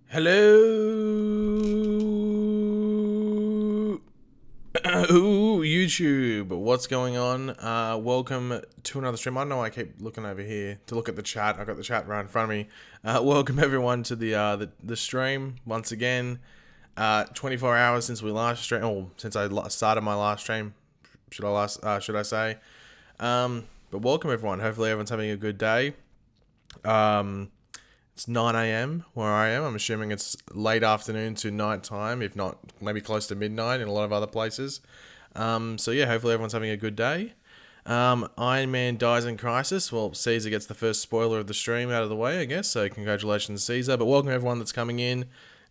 Hello, YouTube. What's going on? Welcome to another stream. I know I keep looking over here to look at the chat. I got the chat right in front of me. Welcome everyone to the stream once again. 24 hours since we last streamed, or since I started my last stream. Should I say? But welcome everyone. Hopefully everyone's having a good day. It's 9 a.m. where I am. I'm assuming it's late afternoon to night time, if not maybe close to midnight in a lot of other places. So yeah, hopefully everyone's having a good day. Iron Man dies in Crisis. Well, Caesar gets the first spoiler of the stream out of the way, I guess. So congratulations, Caesar. But welcome everyone that's coming in.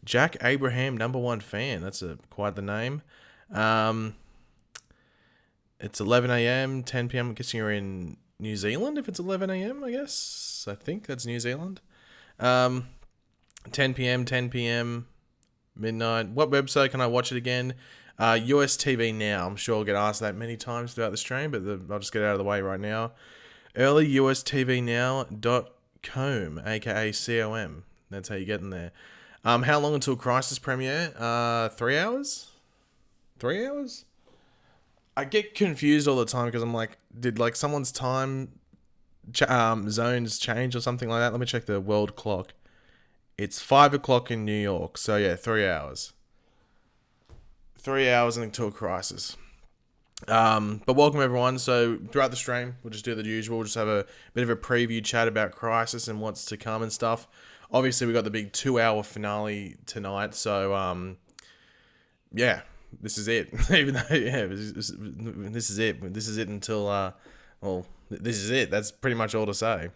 Jack Abraham, #1 fan. That's quite the name. It's 11 a.m., 10 p.m. I'm guessing you're in New Zealand if it's 11 a.m., I guess. I think that's New Zealand. 10 p.m, midnight. What website can I watch it again? US TV Now. I'm sure I'll get asked that many times throughout the stream, but I'll just get it out of the way right now. earlyustvnow.com, aka COM. That's how you get in there. How long until Crisis premiere? 3 hours? 3 hours? I get confused all the time because I'm like, did like someone's time zones change or something like that? Let me check the world clock. It's 5 o'clock in New York, so yeah, 3 hours. 3 hours until Crisis. But welcome everyone. So throughout the stream, we'll just do the usual. We'll just have a bit of a preview chat about Crisis and what's to come and stuff. Obviously, we got the big 2-hour finale tonight, so yeah, this is it. Even though this is it. This is it until this is it. That's pretty much all to say.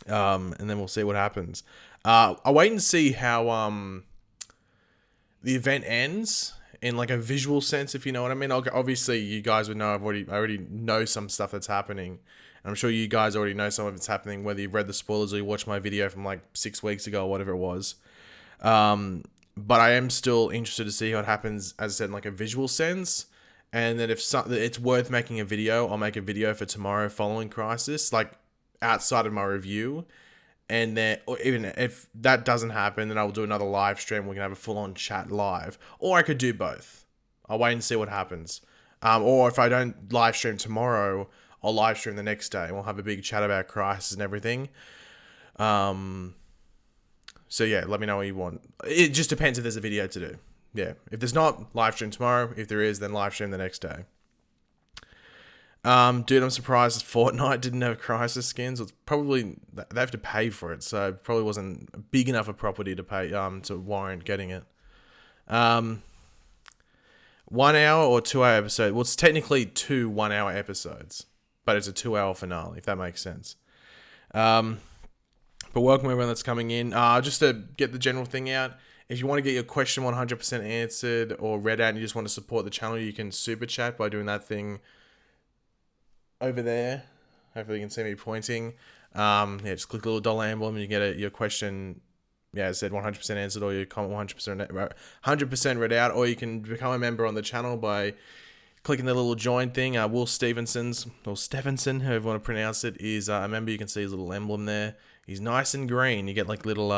And then we'll see what happens. I'll wait and see how the event ends in like a visual sense, if you know what I mean. Obviously, you guys would know I already know some stuff that's happening. And I'm sure you guys already know some of it's happening, whether you've read the spoilers or you watched my video from like 6 weeks ago or whatever it was. But I am still interested to see what happens, as I said, in like a visual sense. And then if it's worth making a video, I'll make a video for tomorrow following Crisis, like outside of my review. And then, or even if that doesn't happen, then I will do another live stream. We can have a full-on chat live, or I could do both. I'll wait and see what happens. Or if I don't live stream tomorrow, I'll live stream the next day, and we'll have a big chat about Crisis and everything. So yeah, let me know what you want. It just depends if there's a video to do. Yeah, if there's not, live stream tomorrow. If there is, then live stream the next day. Dude, I'm surprised Fortnite didn't have Crisis skins. It's probably they have to pay for it, so it probably wasn't big enough a property to pay to warrant getting it. 1 hour or 2 hour episode. Well, it's technically 2 1-hour episodes, but it's a 2-hour finale, if that makes sense. But welcome everyone that's coming in. Just to get the general thing out. If you want to get your question 100% answered or read out and you just want to support the channel, you can super chat by doing that thing over there. Hopefully you can see me pointing. Just click the little dollar emblem and you get your question, as I said, 100% answered, or your comment 100% read out, or you can become a member on the channel by clicking the little join thing. Will Stevenson, however you want to pronounce it, is a member. You can see his little emblem there. He's nice and green. You get like little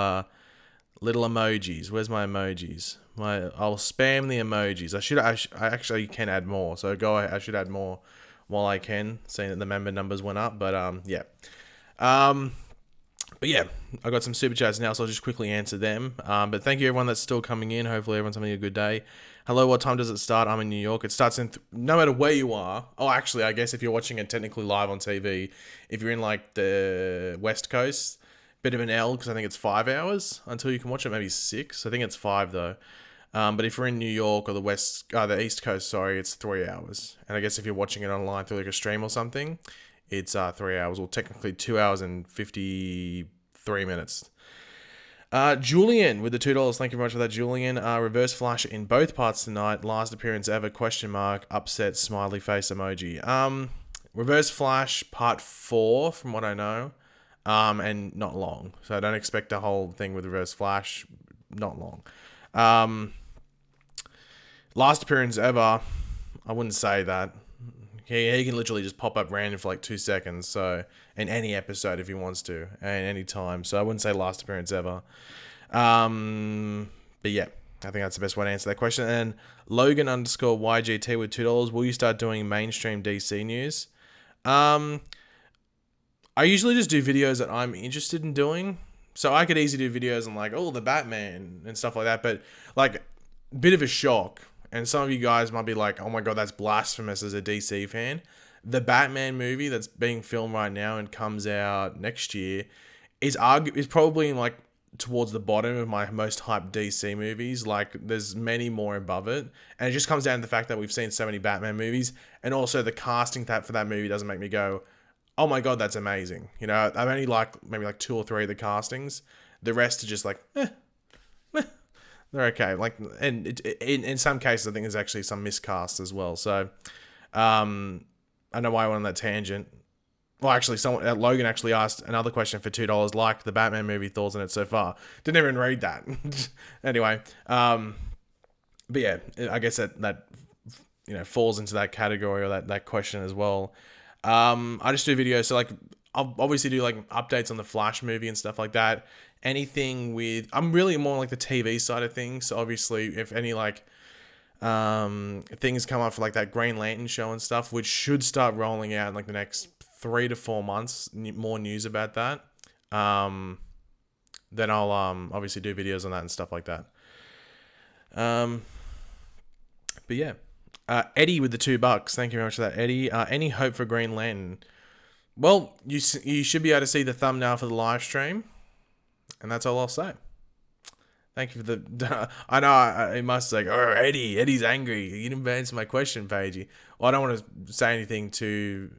emojis. Where's my emojis? I'll spam the emojis. I actually can add more. So I should add more while I can, seeing that the member numbers went up. But yeah. But yeah, I got some super chats now, so I'll just quickly answer them. But thank you everyone that's still coming in. Hopefully everyone's having a good day. Hello, what time does it start? I'm in New York. It starts in no matter where you are. Oh, actually, I guess if you're watching it technically live on TV, if you're in like the West Coast, bit of an L, because I think it's 5 hours until you can watch it. Maybe 6. I think it's 5 though. But if you're in New York or the East Coast, it's 3 hours. And I guess if you're watching it online through like a stream or something, it's 3 hours, or technically 2 hours and 53 minutes. Julian with the $2. Thank you very much for that, Julian. Reverse Flash in both parts tonight. Last appearance ever, ? Upset smiley face emoji. Reverse Flash part 4 from what I know. And not long. So I don't expect a whole thing with Reverse Flash. Not long. Last appearance ever. I wouldn't say that. He can literally just pop up random for like 2 seconds. So in any episode if he wants to, and any time. So I wouldn't say last appearance ever. But yeah, I think that's the best way to answer that question. And Logan underscore YGT with $2. Will you start doing mainstream DC news? I usually just do videos that I'm interested in doing. So I could easily do videos on like, oh, the Batman and stuff like that. But like, bit of a shock. And some of you guys might be like, oh my God, that's blasphemous as a DC fan. The Batman movie that's being filmed right now and comes out next year is probably in like towards the bottom of my most hyped DC movies. Like there's many more above it. And it just comes down to the fact that we've seen so many Batman movies. And also the casting for that movie doesn't make me go, oh my God, that's amazing. You know, I've only liked maybe like 2 or 3 of the castings. The rest are just like, they're okay. Like, and in some cases, I think there's actually some miscasts as well. So, I know why I went on that tangent. Well, actually, Logan actually asked another question for $2. Like the Batman movie, thoughts on it so far? Didn't even read that. Anyway, but yeah, I guess that falls into that category or that question as well. I just do videos, so like I'll obviously do like updates on the Flash movie and stuff like that. Anything with I'm really more like the TV side of things. So obviously, if any like things come up for like that Green Lantern show and stuff, which should start rolling out in like the next 3 to 4 months, more news about that. Then I'll obviously do videos on that and stuff like that. But yeah. Eddie with the $2. Thank you very much for that, Eddie. Any hope for Green Lantern? Well, you should be able to see the thumbnail for the live stream, and that's all I'll say. Thank you for the. I know I must say, oh Eddie's angry. You didn't answer my question, Paigey. Well, I don't want to say anything too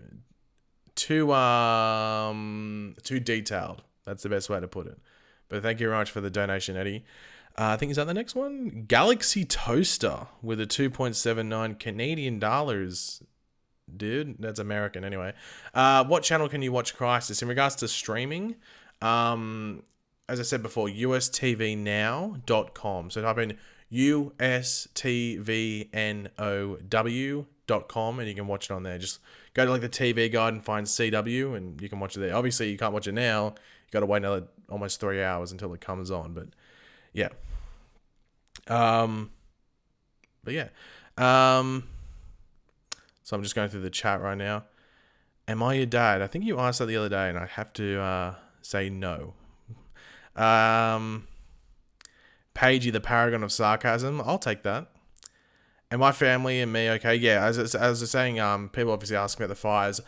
detailed. That's the best way to put it. But thank you very much for the donation, Eddie. I think is that the next one? Galaxy Toaster with a 2.79 Canadian dollars. Dude, that's American anyway. What channel can you watch Crisis? In regards to streaming, as I said before, ustvnow.com. So type in ustvnow.com and you can watch it on there. Just go to like the TV guide and find CW and you can watch it there. Obviously, you can't watch it now. You got to wait another almost 3 hours until it comes on. But yeah. But yeah. So I'm just going through the chat right now. Am I your dad? I think you asked that the other day and I have to say no. Paigey, the paragon of sarcasm. I'll take that. And my family and me, okay, yeah. As I was saying, people obviously ask me about the fires.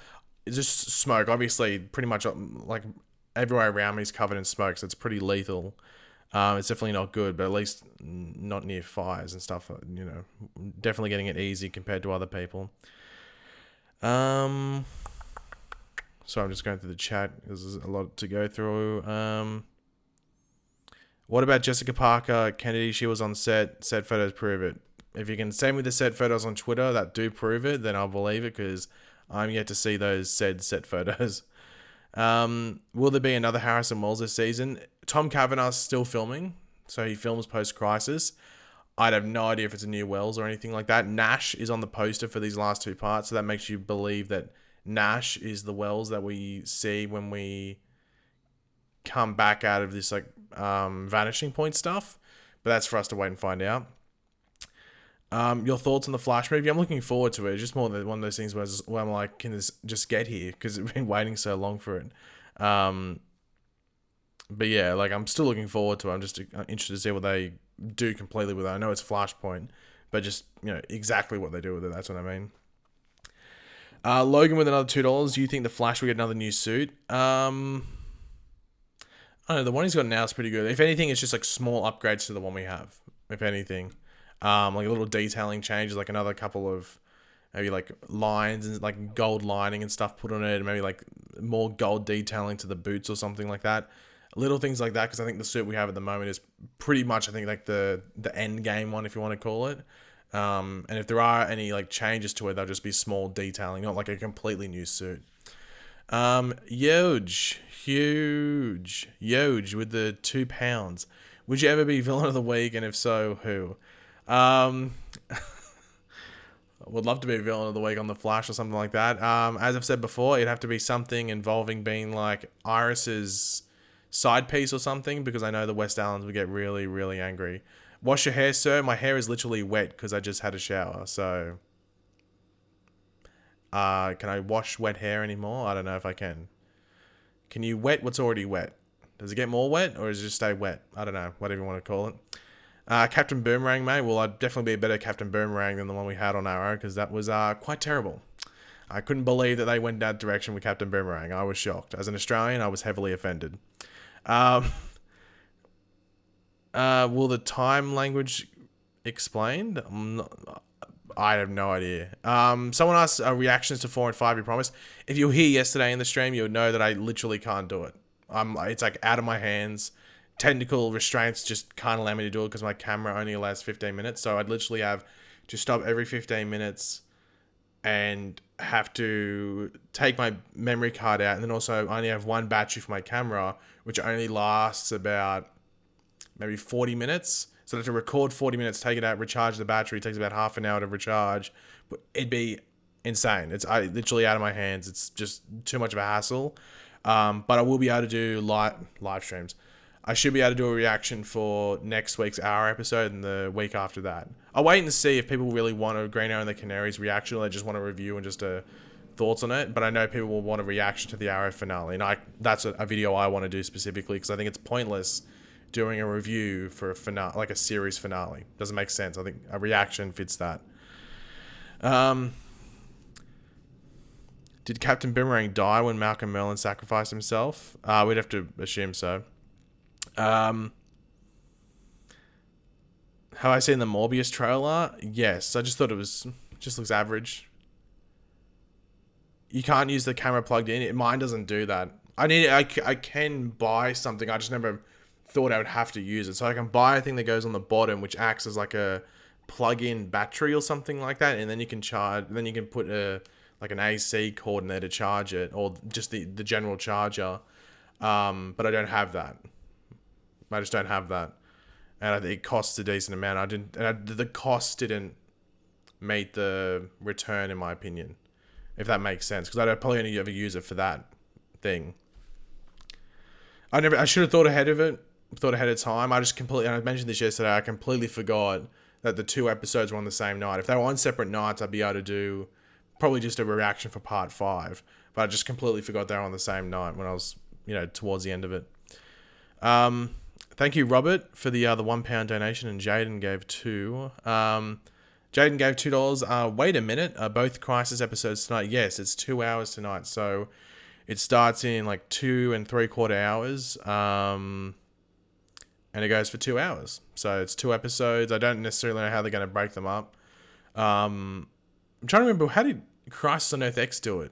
It's just smoke. Obviously, pretty much like everywhere around me is covered in smoke, so it's pretty lethal. It's definitely not good, but at least not near fires and stuff. You know, definitely getting it easy compared to other people. So I'm just going through the chat. There's a lot to go through. What about Jessica Parker Kennedy? She was on set. Set photos prove it. If you can send me the set photos on Twitter that do prove it, then I'll believe it because I'm yet to see those set photos. Will there be another Harrison Wells this season? Tom Cavanagh's still filming, so he films post-Crisis. I'd have no idea if it's a new Wells or anything like that. Nash is on the poster for these last 2 parts, so that makes you believe that Nash is the Wells that we see when we come back out of this like vanishing point stuff. But that's for us to wait and find out. Your thoughts on the Flash movie? I'm looking forward to it. It's just more than one of those things where I'm like, can this just get here? Because I've been waiting so long for it. But yeah, like I'm still looking forward to it. I'm just interested to see what they do completely with it. I know it's Flashpoint, but just, you know, exactly what they do with it. That's what I mean. Logan with another $2. Do you think the Flash will get another new suit? I don't know. The one he's got now is pretty good. If anything, it's just like small upgrades to the one we have. If anything. Like a little detailing changes, like another couple of maybe like lines and like gold lining and stuff put on it, and maybe like more gold detailing to the boots or something like that. Little things like that, because I think the suit we have at the moment is pretty much, I think, like the end game one, if you want to call it. And if there are any like changes to it, they'll just be small detailing, not like a completely new suit. Huge with the £2. Would you ever be villain of the week, and if so, who? Would love to be a villain of the week on The Flash or something like that. As I've said before, it'd have to be something involving being like Iris's side piece or something, because I know the West Islands would get really, really angry. Wash your hair, sir. My hair is literally wet because I just had a shower. So, can I wash wet hair anymore? I don't know if I can. Can you wet what's already wet? Does it get more wet or does it just stay wet? I don't know. Whatever you want to call it. Captain Boomerang, mate. Well, I'd definitely be a better Captain Boomerang than the one we had on Arrow, because that was quite terrible. I couldn't believe that they went that direction with Captain Boomerang. I was shocked. As an Australian, I was heavily offended. Will the time language explained? I have no idea. Someone asked reactions to 4 and 5, you promised. If you were here yesterday in the stream, you would know that I literally can't do it. It's like out of my hands. Technical restraints just can't allow me to do it because my camera only allows 15 minutes. So I'd literally have to stop every 15 minutes and have to take my memory card out, and then also only have one battery for my camera, which only lasts about maybe 40 minutes. So I have to record 40 minutes, take it out, recharge the battery. It takes about half an hour to recharge. But it'd be insane. It's literally out of my hands. It's just too much of a hassle. But I will be able to do live streams. I should be able to do a reaction for next week's Hour episode and the week after that. I'll wait and see if people really want a Green Arrow and the Canaries reaction, or they just want a review and just thoughts on it. But I know people will want a reaction to the Arrow finale, and that's a video I want to do specifically, because I think it's pointless doing a review for a finale, like a series finale. Doesn't make sense. I think a reaction fits that. Did Captain Boomerang die when Malcolm Merlyn sacrificed himself? We'd have to assume so. Have I seen the Morbius trailer? Yes. I just thought just looks average. You can't use the camera plugged in. Mine doesn't do that. I can buy something. I just never thought I would have to use it. So I can buy a thing that goes on the bottom, which acts as like a plug-in battery or something like that, and then you can charge. Then you can put like an AC cord in there to charge it, or just the general charger. But I don't have that. I just don't have that, and I think it costs a decent amount. The cost didn't meet the return, in my opinion, if that makes sense, because I'd probably only ever use it for that thing. I should have thought ahead of time. I mentioned this yesterday. I completely forgot that the 2 episodes were on the same night. If they were on separate nights, I'd be able to do probably just a reaction for part 5. But I just completely forgot they were on the same night when I was, towards the end of it. Thank you, Robert, for the £1 donation, and Jaden gave 2. Jaden gave $2. Wait a minute. Both Crisis episodes tonight? Yes, it's 2 hours tonight. So it starts in like 2 3/4 hours. And it goes for 2 hours. So it's 2 episodes. I don't necessarily know how they're going to break them up. I'm trying to remember, how did Crisis on Earth X do it?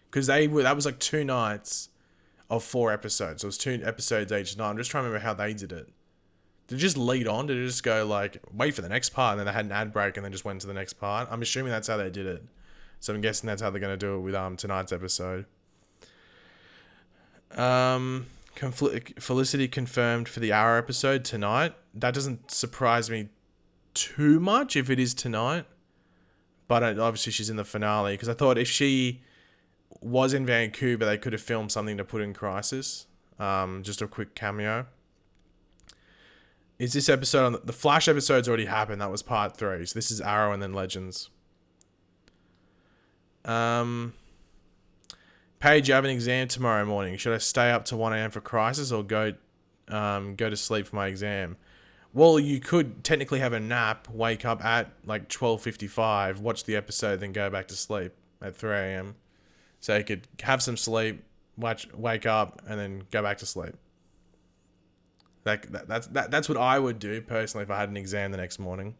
Because that was like 2 nights of 4 episodes. So it was 2 episodes each night. I'm just trying to remember how they did it. Did it just lead on? Did it just go like, wait for the next part, and then they had an ad break and then just went to the next part? I'm assuming that's how they did it. So I'm guessing that's how they're going to do it with tonight's episode. Felicity confirmed for the Arrow episode tonight. That doesn't surprise me too much if it is tonight. But obviously she's in the finale, because I thought if she was in Vancouver, they could have filmed something to put in Crisis. Just a quick cameo. Is this episode on the Flash episode's already happened? That was part 3. So this is Arrow and then Legends. Paige, you have an exam tomorrow morning. Should I stay up to 1 a.m. for Crisis, or go to sleep for my exam? Well, you could technically have a nap, wake up at like 12:55, watch the episode, then go back to sleep at 3 a.m. So you could have some sleep, wake up, and then go back to sleep. That's what I would do personally if I had an exam the next morning.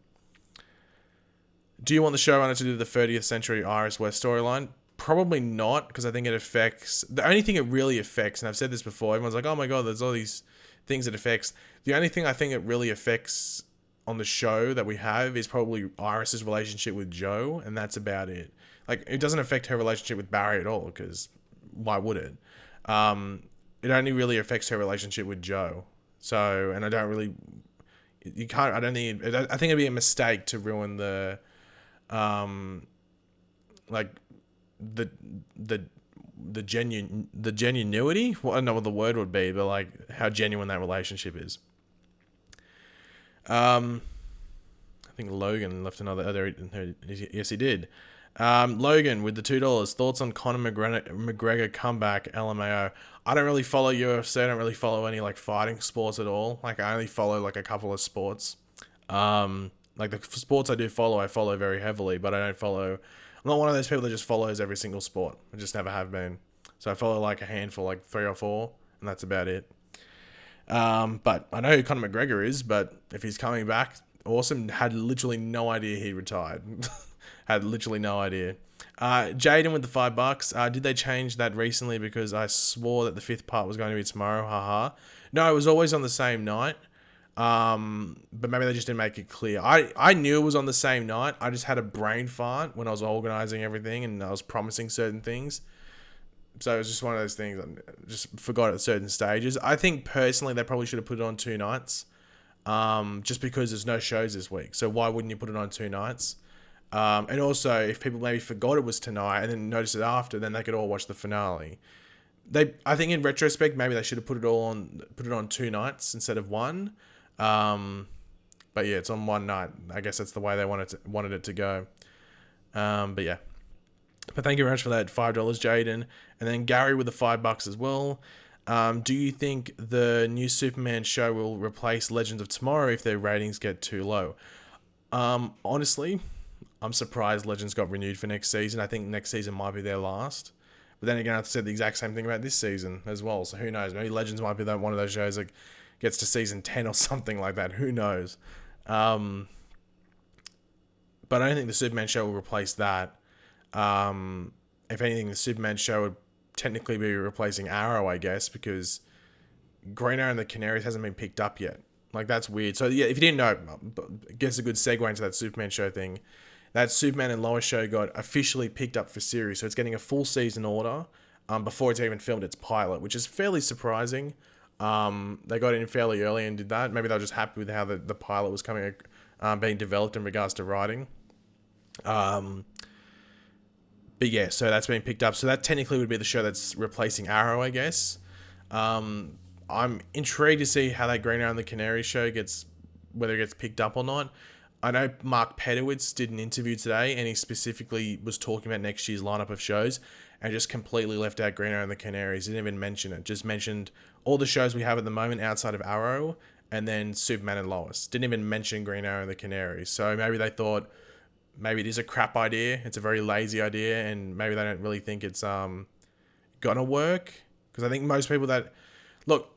Do you want the showrunner to do the 30th Century Iris West storyline? Probably not, because I think it affects... The only thing it really affects, and I've said this before, everyone's like, oh my god, there's all these things it affects. The only thing I think it really affects on the show that we have is probably Iris's relationship with Joe, and that's about it. Like, it doesn't affect her relationship with Barry at all, because why would it? It only really affects her relationship with Joe. So, and I don't really... You can't... I think it'd be a mistake to ruin the... the genuinity. Well, I don't know what the word would be, but like how genuine that relationship is. I think Logan left another other. Yes, he did. Logan with the $2. Thoughts on Conor McGregor comeback? LMAO. I don't really follow UFC. I don't really follow any like fighting sports at all. Like I only follow like a couple of sports. Like the sports I follow very heavily, but I don't follow. I'm not one of those people that just follows every single sport. I just never have been. So I follow like a handful, like 3 or 4, and that's about it. But I know who Conor McGregor is, but if he's coming back, awesome. Had literally no idea he retired. Had literally no idea. Jaden with the $5. Did they change that recently? Because I swore that the 5th part was going to be tomorrow. Haha. No, it was always on the same night. But maybe they just didn't make it clear. I knew it was on the same night. I just had a brain fart when I was organizing everything and I was promising certain things. So it was just one of those things I just forgot at certain stages. I think personally they probably should have put it on 2 nights. Just because there's no shows this week. So why wouldn't you put it on 2 nights? And also, if people maybe forgot it was tonight and then noticed it after, then they could all watch the finale. I think in retrospect, maybe they should have put it on 2 nights instead of 1. But yeah, it's on 1 night. I guess that's the way they wanted it to go. But yeah. But thank you very much for that $5, Jaden. And then Gary with the $5 as well. Do you think the new Superman show will replace Legends of Tomorrow if their ratings get too low? Honestly, I'm surprised Legends got renewed for next season. I think next season might be their last. But then again, I've said the exact same thing about this season as well. So who knows? Maybe Legends might be one of those shows that gets to season 10 or something like that. Who knows? But I don't think the Superman show will replace that. If anything, the Superman show would technically be replacing Arrow, I guess, because Green Arrow and the Canaries hasn't been picked up yet. Like, that's weird. So yeah, if you didn't know, I guess a good segue into that Superman show thing. That Superman and Lois show got officially picked up for series, so it's getting a full season order before it's even filmed its pilot, which is fairly surprising. They got in fairly early and did that. Maybe they were just happy with how the pilot was being developed in regards to writing. But yeah, so that's been picked up. So that technically would be the show that's replacing Arrow, I guess. I'm intrigued to see how that Green Arrow and the Canary show whether it gets picked up or not. I know Mark Pedowitz did an interview today, and he specifically was talking about next year's lineup of shows, and just completely left out Green Arrow and the Canaries. He didn't even mention it. Just mentioned all the shows we have at the moment outside of Arrow, and then Superman and Lois. Didn't even mention Green Arrow and the Canaries. So maybe they thought maybe it is a crap idea. It's a very lazy idea, and maybe they don't really think it's gonna work. Because I think most people look,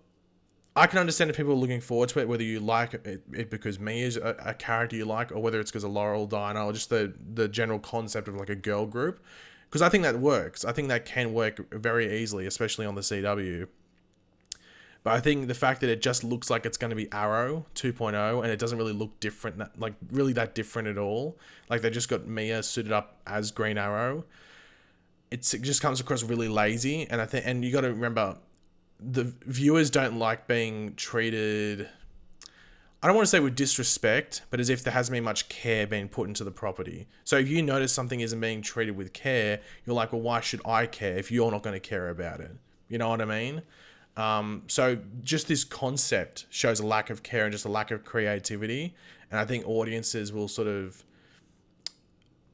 I can understand if people are looking forward to it, whether you like it because Mia is a character you like, or whether it's because of Laurel, Dinah, or just the general concept of like a girl group. Because I think that works. I think that can work very easily, especially on the CW. But I think the fact that it just looks like it's going to be Arrow 2.0 and it doesn't really look different, like really that different at all. Like they just got Mia suited up as Green Arrow. It just comes across really lazy. And you got to remember, the viewers don't like being treated, I don't want to say with disrespect, but as if there hasn't been much care being put into the property. So if you notice something isn't being treated with care, you're like, well, why should I care if you're not going to care about it? You know what I mean? So just this concept shows a lack of care and just a lack of creativity. And I think audiences will sort of,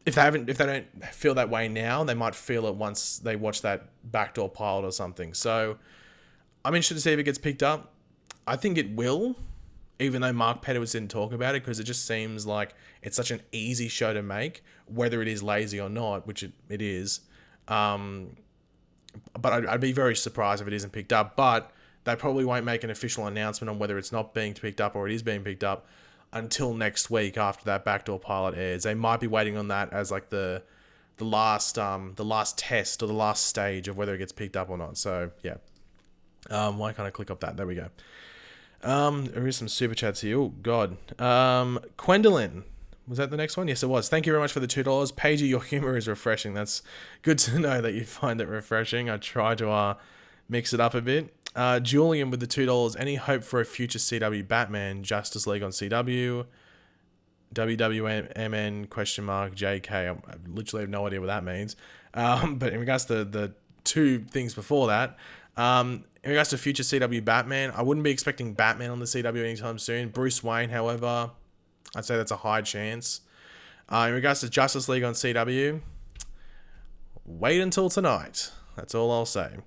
if they don't feel that way now, they might feel it once they watch that backdoor pilot or something. So I'm interested to see if it gets picked up. I think it will, even though Mark Pedowitz didn't talk about it, because it just seems like it's such an easy show to make, whether it is lazy or not, which it is. But I'd be very surprised if it isn't picked up. But they probably won't make an official announcement on whether it's not being picked up or it is being picked up until next week after that backdoor pilot airs. They might be waiting on that as like the last test or the last stage of whether it gets picked up or not. So yeah. Why can't I click up that? There we go. There is some super chats here. Oh God. Gwendolyn. Was that the next one? Yes, it was. Thank you very much for the $2. Paige, your humor is refreshing. That's good to know that you find it refreshing. I try to mix it up a bit. Julian with the $2. Any hope for a future CW Batman, Justice League on CW? WWMN ? JK. I literally have no idea what that means. But in regards to the two things before that. In regards to future CW Batman, I wouldn't be expecting Batman on the CW anytime soon. Bruce Wayne, however, I'd say that's a high chance. In regards to Justice League on CW, wait until tonight. That's all I'll say.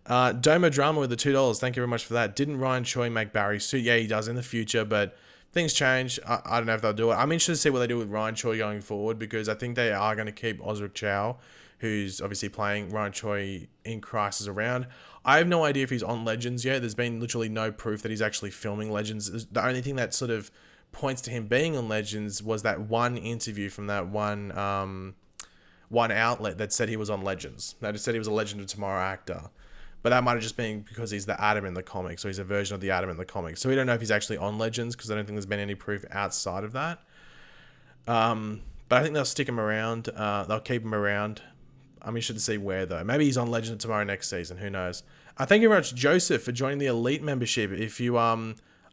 Doma Drama with the $2. Thank you very much for that. Didn't Ryan Choi make Barry suit? Yeah, he does in the future, but things change. I don't know if they'll do it. I'm interested to see what they do with Ryan Choi going forward, because I think they are going to keep Osric Chow, who's obviously playing Ryan Choi in Crisis, around. I have no idea if he's on Legends yet. There's been literally no proof that he's actually filming Legends. The only thing that sort of points to him being on Legends was that one interview from that one outlet that said he was on Legends. That said he was a Legend of Tomorrow actor. But that might have just been because he's the Atom in the comics, or he's a version of the Atom in the comics. So we don't know if he's actually on Legends, because I don't think there's been any proof outside of that. But I think they'll stick him around. They'll keep him around. I'm interested to see where, though. Maybe he's on Legend of Tomorrow next season. Who knows? Thank you very much, Joseph, for joining the Elite membership. If you are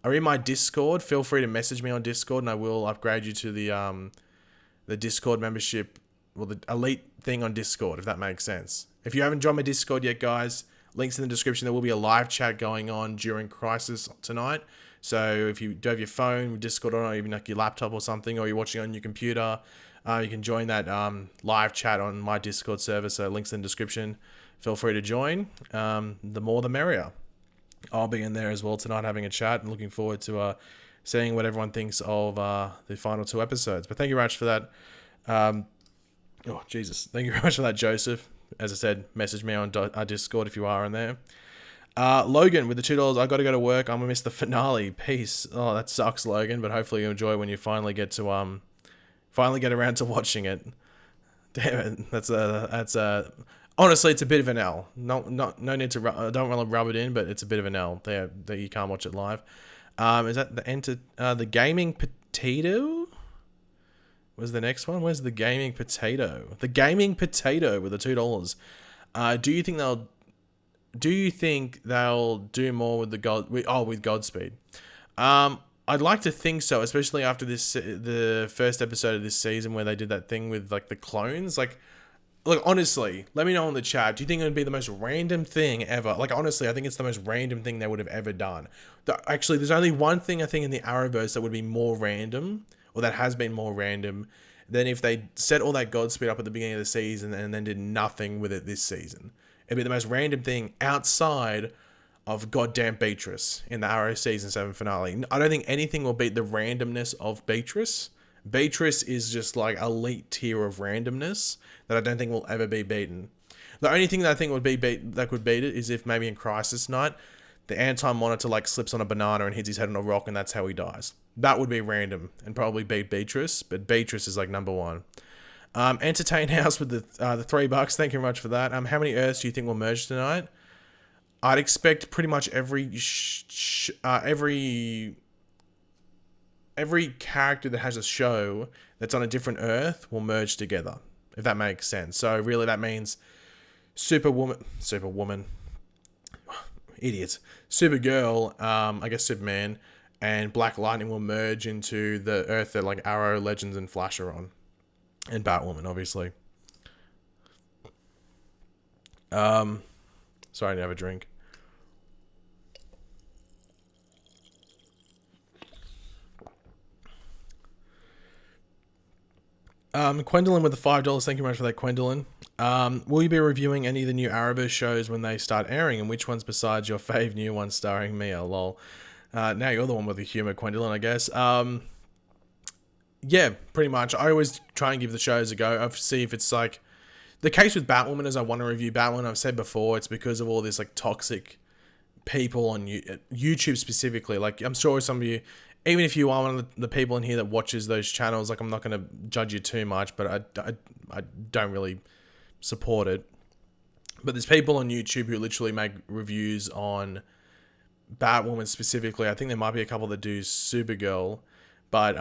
in my Discord, feel free to message me on Discord, and I will upgrade you to the Discord membership, well, the Elite thing on Discord, if that makes sense. If you haven't joined my Discord yet, guys, links in the description. There will be a live chat going on during Crisis tonight. So if you do have your phone, Discord on, or even like your laptop or something, or you're watching on your computer, you can join that live chat on my Discord server. So links in the description. Feel free to join. The more the merrier. I'll be in there as well tonight having a chat, and looking forward to seeing what everyone thinks of the final 2 episodes. But thank you very much for that. Oh, Jesus. Thank you very much for that, Joseph. As I said, message me on Discord if you are in there. Logan with the $2. I got to go to work. I'm gonna miss the finale. Peace. Oh, that sucks, Logan. But hopefully you enjoy when you finally get to get around to watching it. Damn it. That's honestly, it's a bit of an L. No need to. I don't want to rub it in, but it's a bit of an L. There that you can't watch it live. Is that the gaming potato? Where's the next one? Where's the gaming potato? The gaming potato with the $2. Do you think they'll do more with with Godspeed? I'd like to think so, especially after the first episode of this season where they did that thing with like the clones. Like, look, honestly, let me know in the chat. Do you think it would be the most random thing ever? Like, honestly, I think it's the most random thing they would have ever done. Actually, there's only one thing I think in the Arrowverse that would be more random, or that has been more random, than if they set all that Godspeed up at the beginning of the season and then did nothing with it this season. It'd be the most random thing outside of goddamn Beatrice in the Arrow Season 7 finale. I don't think anything will beat the randomness of Beatrice. Beatrice is just like elite tier of randomness that I don't think will ever be beaten. The only thing that I think would that could beat it is if maybe in Crisis Night, the Anti-Monitor like slips on a banana and hits his head on a rock, and that's how he dies. That would be random and probably beat Beatrice, but Beatrice is like number one. Entertain House with the $3. Thank you very much for that. How many Earths do you think will merge tonight? I'd expect pretty much every character that has a show that's on a different Earth will merge together, if that makes sense. So really that means Superwoman, idiots. Supergirl, I guess Superman, and Black Lightning will merge into the Earth that like Arrow, Legends, and Flash are on. And Batwoman, obviously. Sorry, I didn't have a drink. Gwendolyn with the $5. Thank you very much for that, Gwendolyn. Will you be reviewing any of the new Arrowverse shows when they start airing, and which ones besides your fave new one starring Mia? Lol. Now you're the one with the humor, Gwendolyn, I guess. Yeah, pretty much. I always try and give the shows a go. I see if it's like the case with Batwoman is I want to review Batwoman. I've said before, it's because of all this like toxic people on YouTube specifically. Like I'm sure some of you, even if you are one of the people in here that watches those channels, like I'm not going to judge you too much, but I don't really support it. But there's people on YouTube who literally make reviews on Batwoman specifically. I think there might be a couple that do Supergirl, but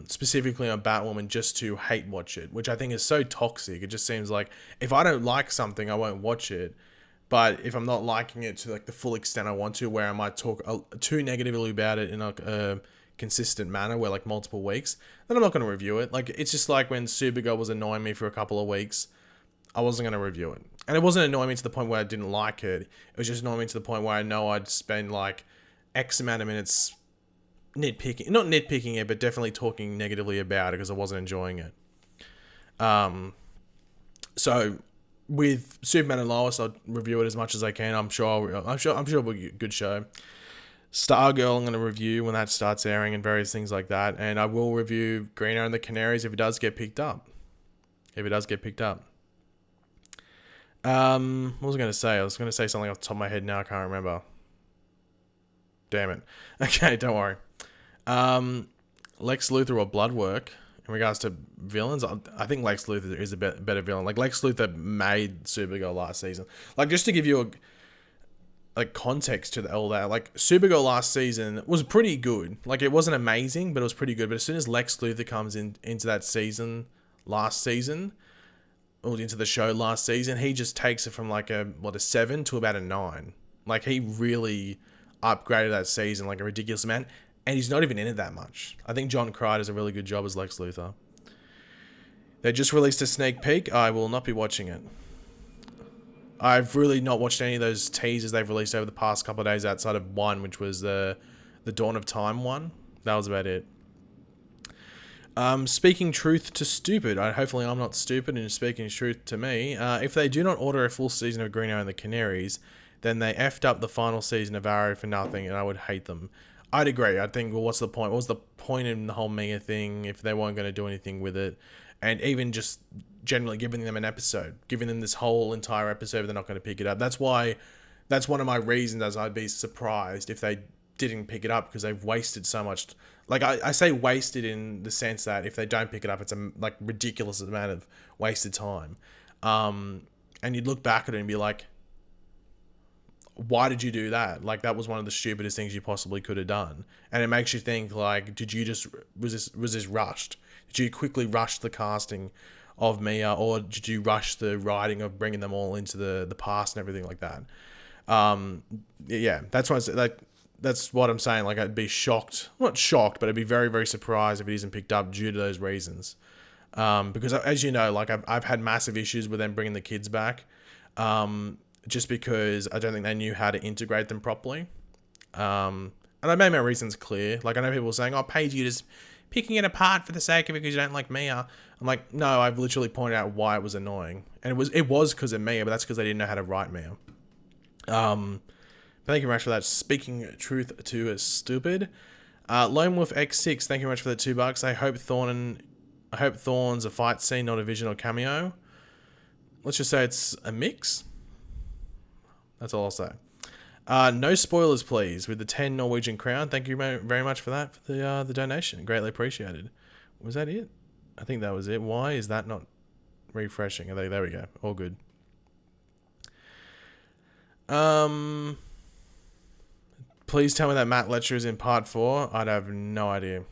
specifically on Batwoman just to hate watch it, which I think is so toxic. It just seems like if I don't like something, I won't watch it. But if I'm not liking it to like the full extent I want to, where I might talk too negatively about it in like a consistent manner, where like multiple weeks, then I'm not going to review it. Like it's just like when Supergirl was annoying me for a couple of weeks. I wasn't going to review it. And it wasn't annoying me to the point where I didn't like it. It was just annoying me to the point where I know I'd spend like X amount of minutes nitpicking, not nitpicking it, but definitely talking negatively about it because I wasn't enjoying it. So with Superman and Lois, I'll review it as much as I can. I'm sure it'll be a good show. Stargirl, I'm going to review when that starts airing and various things like that. And I will review Green Arrow and the Canaries if it does get picked up. What was I going to say? I was going to say something off the top of my head now. I can't remember. Damn it. Okay, don't worry. Lex Luthor or Bloodwork, in regards to villains, I think Lex Luthor is a better villain. Like, Lex Luthor made Supergirl last season. Like, just to give you context to all that, like, Supergirl last season was pretty good. Like, it wasn't amazing, but it was pretty good. But as soon as Lex Luthor comes into that season, last season, or into the show last season, he just takes it from like a 7 to about a 9. Like, he really upgraded that season like a ridiculous amount. And he's not even in it that much. I think John Cryer does a really good job as Lex Luthor. They just released a sneak peek. I will not be watching it. I've really not watched any of those teasers they've released over the past couple of days outside of one, which was the Dawn of Time one. That was about it. Speaking truth to stupid. Hopefully I'm not stupid and speaking truth to me. If they do not order a full season of Green Arrow and the Canaries, then they effed up the final season of Arrow for nothing, and I would hate them. I'd agree. I'd think, well, what's the point? What was the point in the whole Mia thing if they weren't going to do anything with it? And even just generally giving them an episode, giving them this whole entire episode, but they're not going to pick it up. That's one of my reasons as I'd be surprised if they didn't pick it up, because they've wasted so much. Like, I say wasted in the sense that if they don't pick it up, it's a like ridiculous amount of wasted time. And you'd look back at it and be like, why did you do that? Like, that was one of the stupidest things you possibly could have done. And it makes you think, like, was this rushed? Did you quickly rush the casting of Mia, or did you rush the writing of bringing them all into the past and everything like that? Yeah, that's what I'm saying. Like, I'd be shocked, not shocked, but I'd be very, very surprised if it isn't picked up due to those reasons. Because as you know, like, I've had massive issues with them bringing the kids back. Just because I don't think they knew how to integrate them properly. And I made my reasons clear. Like, I know people saying, oh, Paige, you're just picking it apart for the sake of it because you don't like Mia. I'm like, no, I've literally pointed out why it was annoying. And it was because of Mia, but that's because they didn't know how to write Mia. Thank you very much for that. Speaking truth to stupid. Lone Wolf X6, thank you very much for the $2. I hope Thorne's a fight scene, not a vision or cameo. Let's just say it's a mix. That's all I'll say. No spoilers, please, with the 10 Norwegian crown. Thank you very much for that, for the donation. Greatly appreciated. Was that it? I think that was it. Why is that not refreshing? There we go. All good. Please tell me that Matt Letcher is in part 4. I'd have no idea.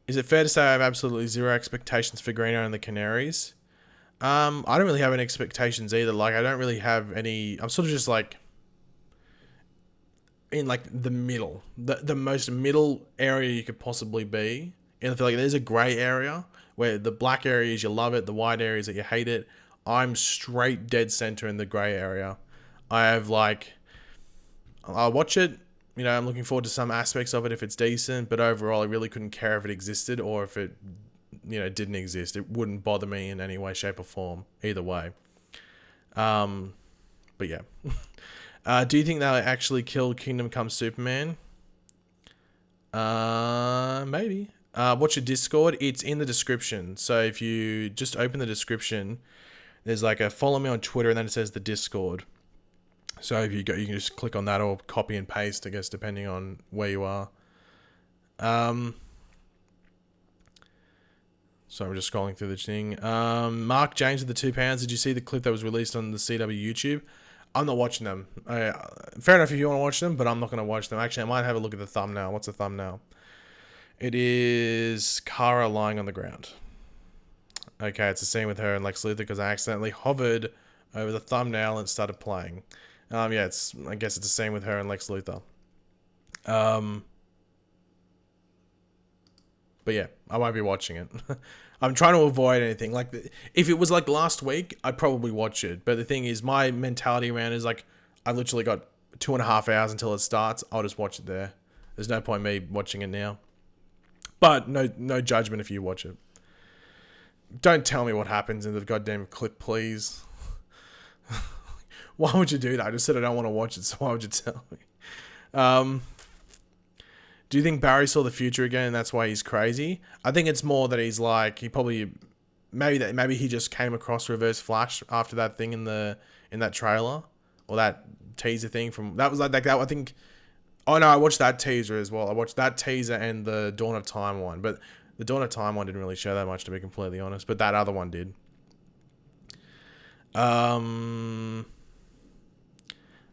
Is it fair to say I have absolutely zero expectations for Green Arrow and the Canaries? I don't really have any expectations either. Like, I don't really have any. I'm sort of just like in like the middle, the most middle area you could possibly be. And I feel like there's a gray area where the black areas you love it, the white areas that you hate it. I'm straight dead center in the gray area. I have like, I'll watch it. You know, I'm looking forward to some aspects of it if it's decent, but overall, I really couldn't care if it existed or if it, you know, didn't exist. It wouldn't bother me in any way, shape, or form. Either way. But yeah. Do you think they'll actually kill Kingdom Come Superman? Maybe. What's your Discord? It's in the description. So if you just open the description, there's like a follow me on Twitter, and then it says the Discord. So if you go, you can just click on that or copy and paste, I guess, depending on where you are. So I'm just scrolling through the thing. Mark James with the £2. Did you see the clip that was released on the CW YouTube? I'm not watching them. Fair enough if you want to watch them, but I'm not going to watch them. Actually, I might have a look at the thumbnail. What's the thumbnail? It is Kara lying on the ground. Okay, it's a scene with her and Lex Luthor because I accidentally hovered over the thumbnail and it started playing. Yeah, I guess it's a scene with her and Lex Luthor. But But yeah, I won't be watching it. I'm trying to avoid anything. Like, if it was like last week, I'd probably watch it. But the thing is, my mentality around it is like, I've literally got 2.5 hours until it starts. I'll just watch it there. There's no point me watching it now. But no judgment if you watch it. Don't tell me what happens in the goddamn clip, please. Why would you do that? I just said I don't want to watch it, so why would you tell me? Do you think Barry saw the future again and that's why he's crazy? I think it's more that he's like, maybe he just came across Reverse Flash after that thing in that trailer or that teaser thing that was like that. I think. Oh no, I watched that teaser as well. I watched that teaser and the Dawn of Time one, but the Dawn of Time one didn't really show that much, to be completely honest. But that other one did.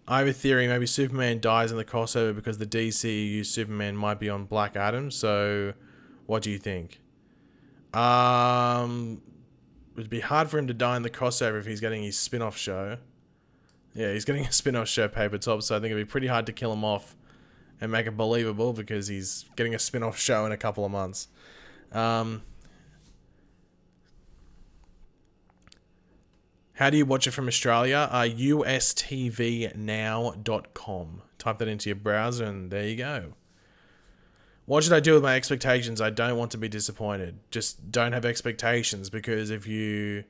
I have a theory. Maybe Superman dies in the crossover because the DCU Superman might be on Black Adam. So, what do you think? It'd be hard for him to die in the crossover if he's getting his spin-off show. Yeah, he's getting a spin-off show, Paper Top. So I think it'd be pretty hard to kill him off and make it believable because he's getting a spin-off show in a couple of months. How do you watch it from Australia? ustvnow.com. Type that into your browser and there you go. What should I do with my expectations? I don't want to be disappointed. Just don't have expectations, because if you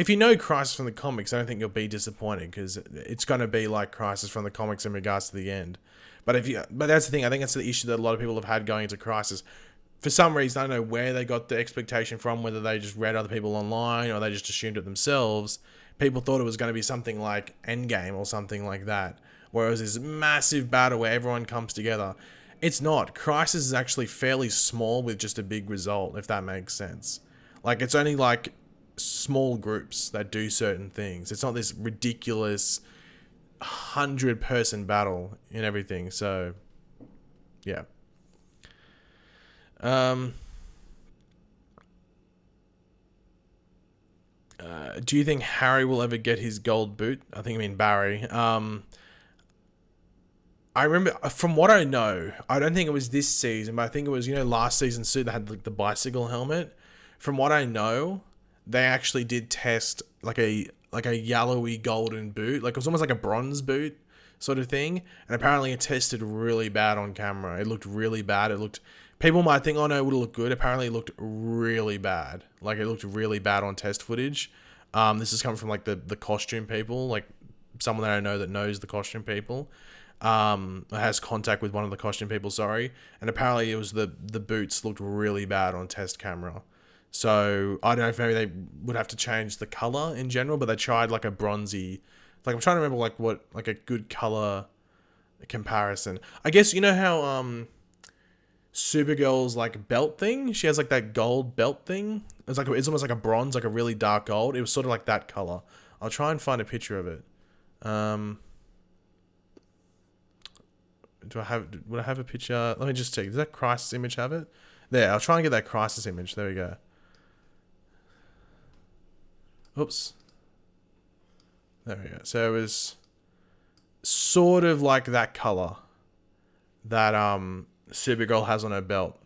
know Crisis from the comics, I don't think you'll be disappointed, because it's going to be like Crisis from the comics in regards to the end. But that's the thing. I think that's the issue that a lot of people have had going into Crisis. For some reason, I don't know where they got the expectation from, whether they just read other people online or they just assumed it themselves. People thought it was going to be something like Endgame or something like that, where it was this massive battle where everyone comes together. It's not. Crisis is actually fairly small with just a big result, if that makes sense. Like, it's only like small groups that do certain things. It's not this ridiculous 100-person battle and everything. So, yeah. Do you think Harry will ever get his gold boot? I think I mean Barry. I remember, from what I know, I don't think it was this season, but I think it was, last season's suit that had like the bicycle helmet. From what I know, they actually did test like a yellowy golden boot. Like, it was almost like a bronze boot sort of thing. And apparently it tested really bad on camera. It looked really bad. People might think, oh no, it would look good. Apparently it looked really bad. Like, it looked really bad on test footage. This is coming from like the costume people, like someone that I know that knows the costume people. Has contact with one of the costume people, sorry. And apparently it was the boots looked really bad on test camera. So I don't know if maybe they would have to change the color in general, but they tried like a bronzy, like, I'm trying to remember like a good color comparison. I guess, you know how, Supergirl's like belt thing, she has like that gold belt thing. It's almost like a bronze, like a really dark gold. It was sort of like that color. I'll try and find a picture of it. Would I have a picture? Let me just check. Does that Crisis image have it? There, I'll try and get that Crisis image. There we go. Oops. There we go. So it was sort of like that color that Supergirl has on her belt.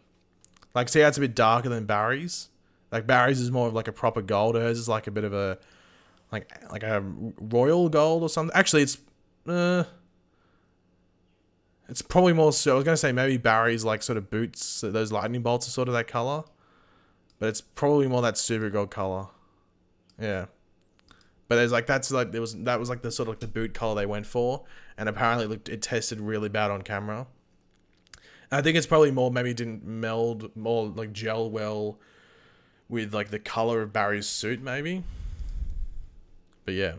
Like, see how it's a bit darker than Barry's? Like, Barry's is more of like a proper gold. Hers is like a bit of a like a royal gold or something. Actually, it's probably more so. I was going to say maybe Barry's like sort of boots, those lightning bolts are sort of that color. But it's probably more that Supergirl color. Yeah. But there's like, that was like the sort of like the boot color they went for. And apparently it tested really bad on camera. And I think it's probably more, maybe it didn't meld, more like gel well with like the color of Barry's suit maybe. But yeah.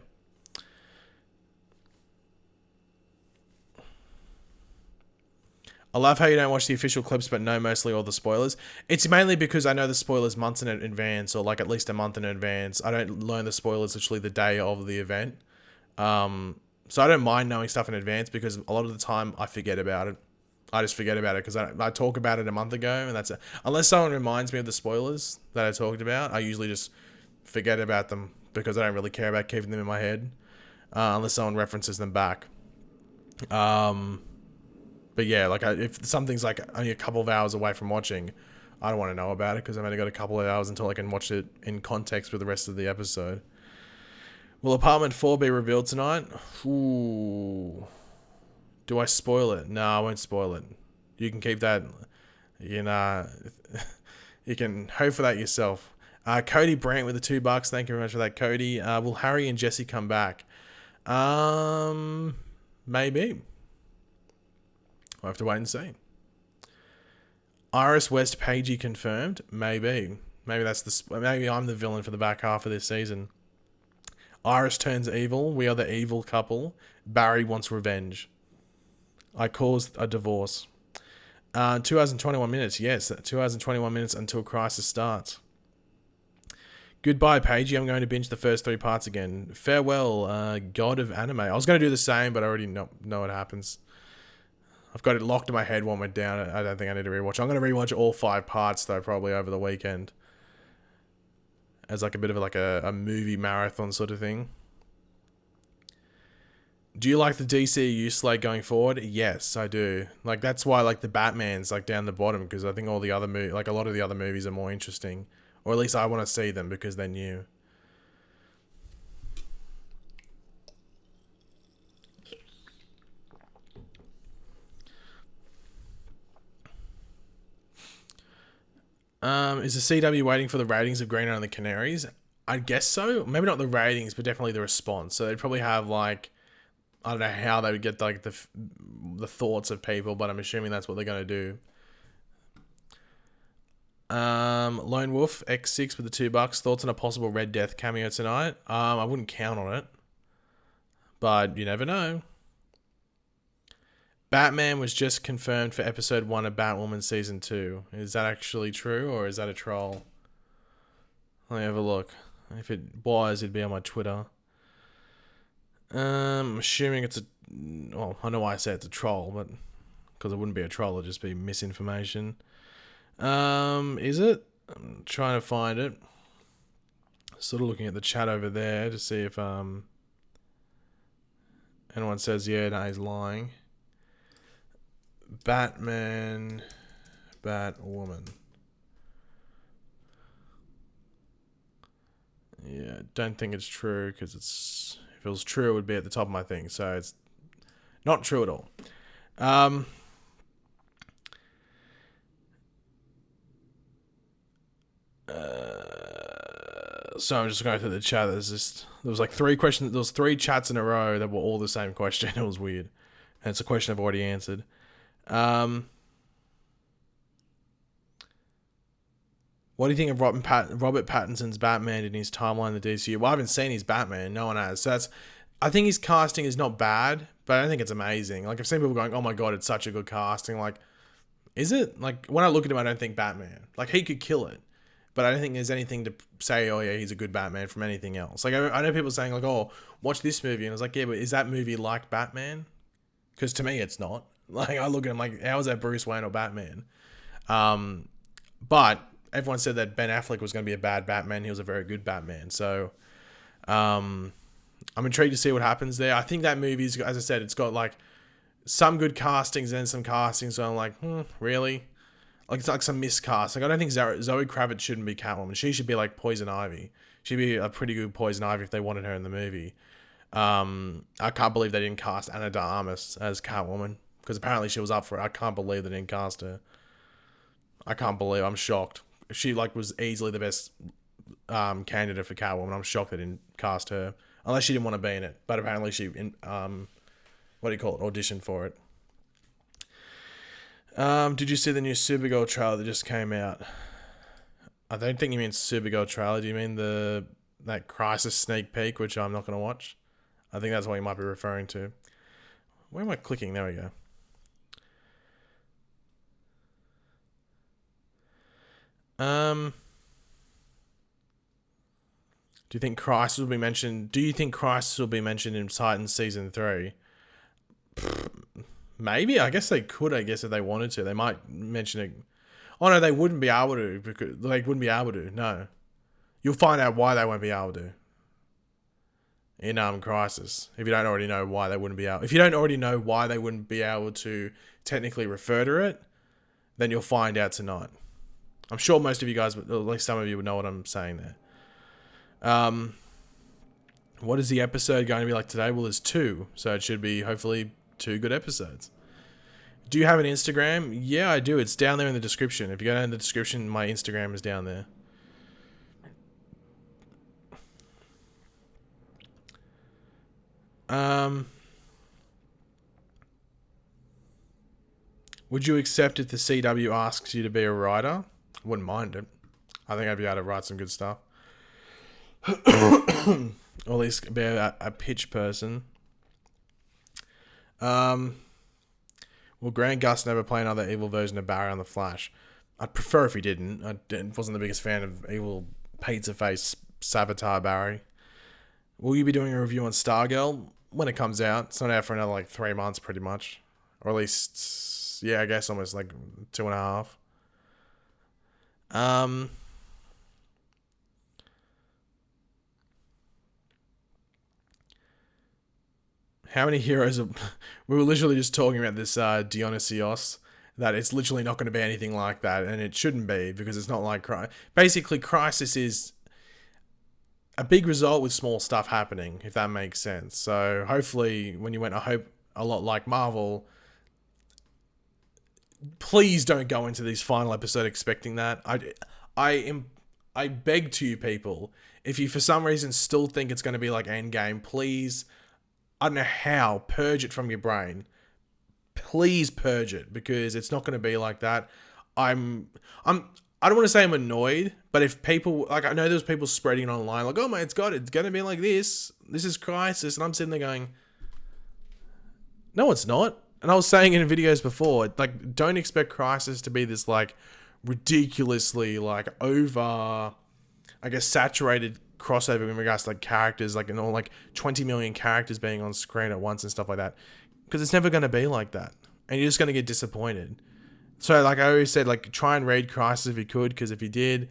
I love how you don't watch the official clips but know mostly all the spoilers. It's mainly because I know the spoilers months in advance, or like at least a month in advance. I don't learn the spoilers literally the day of the event. So I don't mind knowing stuff in advance, because a lot of the time I forget about it. I just forget about it because I talk about it a month ago, and that's it. Unless someone reminds me of the spoilers that I talked about, I usually just forget about them because I don't really care about keeping them in my head, unless someone references them back. But yeah, like if something's like only a couple of hours away from watching, I don't want to know about it because I've only got a couple of hours until I can watch it in context with the rest of the episode. Will Apartment 4 be revealed tonight? Ooh. Do I spoil it? No, I won't spoil it. You can keep that. You know, you can hope for that yourself. Cody Brandt with the $2. Thank you very much for that, Cody. Will Harry and Jesse come back? Maybe. We'll have to wait and see. Iris West Pagey confirmed. Maybe. Maybe I'm the villain for the back half of this season. Iris turns evil. We are the evil couple. Barry wants revenge. I caused a divorce. 2 hours and 21 minutes. Yes, 2 hours and 21 minutes until Crisis starts. Goodbye, Pagey. I'm going to binge the first 3 parts again. Farewell, God of Anime. I was going to do the same, but I already know what happens. I've got it locked in my head one went down. I don't think I need to rewatch. I'm going to rewatch all 5 parts, though, probably over the weekend. As like a bit of a movie marathon sort of thing. Do you like the DCU slate going forward? Yes, I do. Like, that's why, like, the Batman's, like, down the bottom, because I think all the other like, a lot of the other movies are more interesting. Or at least I want to see them because they're new. Is the CW waiting for the ratings of Green Eye and the Canaries? I guess so. Maybe not the ratings, but definitely the response. So they'd probably have, like, I don't know how they would get, like, the thoughts of people, but I'm assuming that's what they're going to do. Lone Wolf X6 with the $2. Thoughts on a possible Red Death cameo tonight? I wouldn't count on it, but you never know. Batman was just confirmed for episode 1 of Batwoman season 2. Is that actually true, or is that a troll? Let me have a look. If it was, it'd be on my Twitter. I'm assuming it's a... Well, I know why I say it's a troll, but... Because it wouldn't be a troll, it'd just be misinformation. Is it? I'm trying to find it. Sort of looking at the chat over there to see if anyone says, yeah, no, he's lying. Batman, Batwoman. Yeah, don't think it's true because if it was true, it would be at the top of my thing. So it's not true at all. So I'm just going through the chat. There was like 3 questions. There was 3 chats in a row that were all the same question. It was weird. And it's a question I've already answered. What do you think of Robert Pattinson's Batman in his timeline in the DCU? Well, I haven't seen his Batman. No one has. So I think his casting is not bad, but I don't think it's amazing. Like, I've seen people going, oh my God, it's such a good casting. Like, is it? Like, when I look at him, I don't think Batman. Like, he could kill it. But I don't think there's anything to say, oh yeah, he's a good Batman from anything else. Like, I know people saying, like, oh, watch this movie. And I was like, yeah, but is that movie like Batman? Because to me, it's not. Like, I look at him like, how is that Bruce Wayne or Batman? But everyone said that Ben Affleck was going to be a bad Batman. He was a very good Batman. So, I'm intrigued to see what happens there. I think that movie's, as I said, it's got, like, some good castings and some castings. So I'm like, really? Like, it's like some miscast. Like, I don't think Zoe Kravitz shouldn't be Catwoman. She should be like Poison Ivy. She'd be a pretty good Poison Ivy if they wanted her in the movie. I can't believe they didn't cast Ana de Armas as Catwoman, because apparently she was up for it. I can't believe they didn't cast her. I'm shocked. She, like, was easily the best candidate for Catwoman. I'm shocked they didn't cast her, unless she didn't want to be in it. But apparently she auditioned for it. Did you see the new Supergirl trailer that just came out? I don't think you mean Supergirl trailer. Do you mean that Crisis sneak peek, which I'm not going to watch? I think that's what you might be referring to. Where am I clicking? There we go. Do you think Crisis will be mentioned? Do you think Crisis will be mentioned in Titans season 3? Maybe. I guess they could. I guess if they wanted to, they might mention it. Oh no, they wouldn't be able to, because they wouldn't be able to. No, you'll find out why they won't be able to in Crisis. If you don't already know why they wouldn't be able, if you don't already know why they wouldn't be able to technically refer to it, then you'll find out tonight. I'm sure most of you guys, at least some of you, would know what I'm saying there. What is the episode going to be like today? Well, there's 2, so it should be hopefully 2 good episodes. Do you have an Instagram? Yeah, I do. It's down there in the description. If you go down in the description, my Instagram is down there. Would you accept if the CW asks you to be a writer? I wouldn't mind it. I think I'd be able to write some good stuff. Or at least be a pitch person. Will Grant Gustin ever play another evil version of Barry on The Flash? I'd prefer if he didn't. I wasn't the biggest fan of evil pizza face Savitar Barry. Will you be doing a review on Stargirl when it comes out? It's not out for another 3 months, pretty much, or at least, yeah, I guess almost 2.5. How many heroes are... We were literally just talking about this Dionysios, that it's literally not going to be anything like that, and it shouldn't be, because it's not like... Basically, Crisis is a big result with small stuff happening, if that makes sense. So, hopefully, when you went, I hope a lot like Marvel, please don't go into this final episode expecting that. I beg to you people, if you for some reason still think it's going to be like Endgame, please... I don't know how. Purge it from your brain. Please purge it, because it's not going to be like that. I don't want to say I'm annoyed, but if people, I know there's people spreading it online, oh my, it's going to be like this. This is Crisis. And I'm sitting there going, no, it's not. And I was saying in videos before, don't expect Crisis to be this ridiculously over, I guess, saturated crossover in regards to characters, and all 20 million characters being on screen at once and stuff like that, because it's never going to be like that, and you're just going to get disappointed. So I always said, try and read Crisis if you could, because if you did,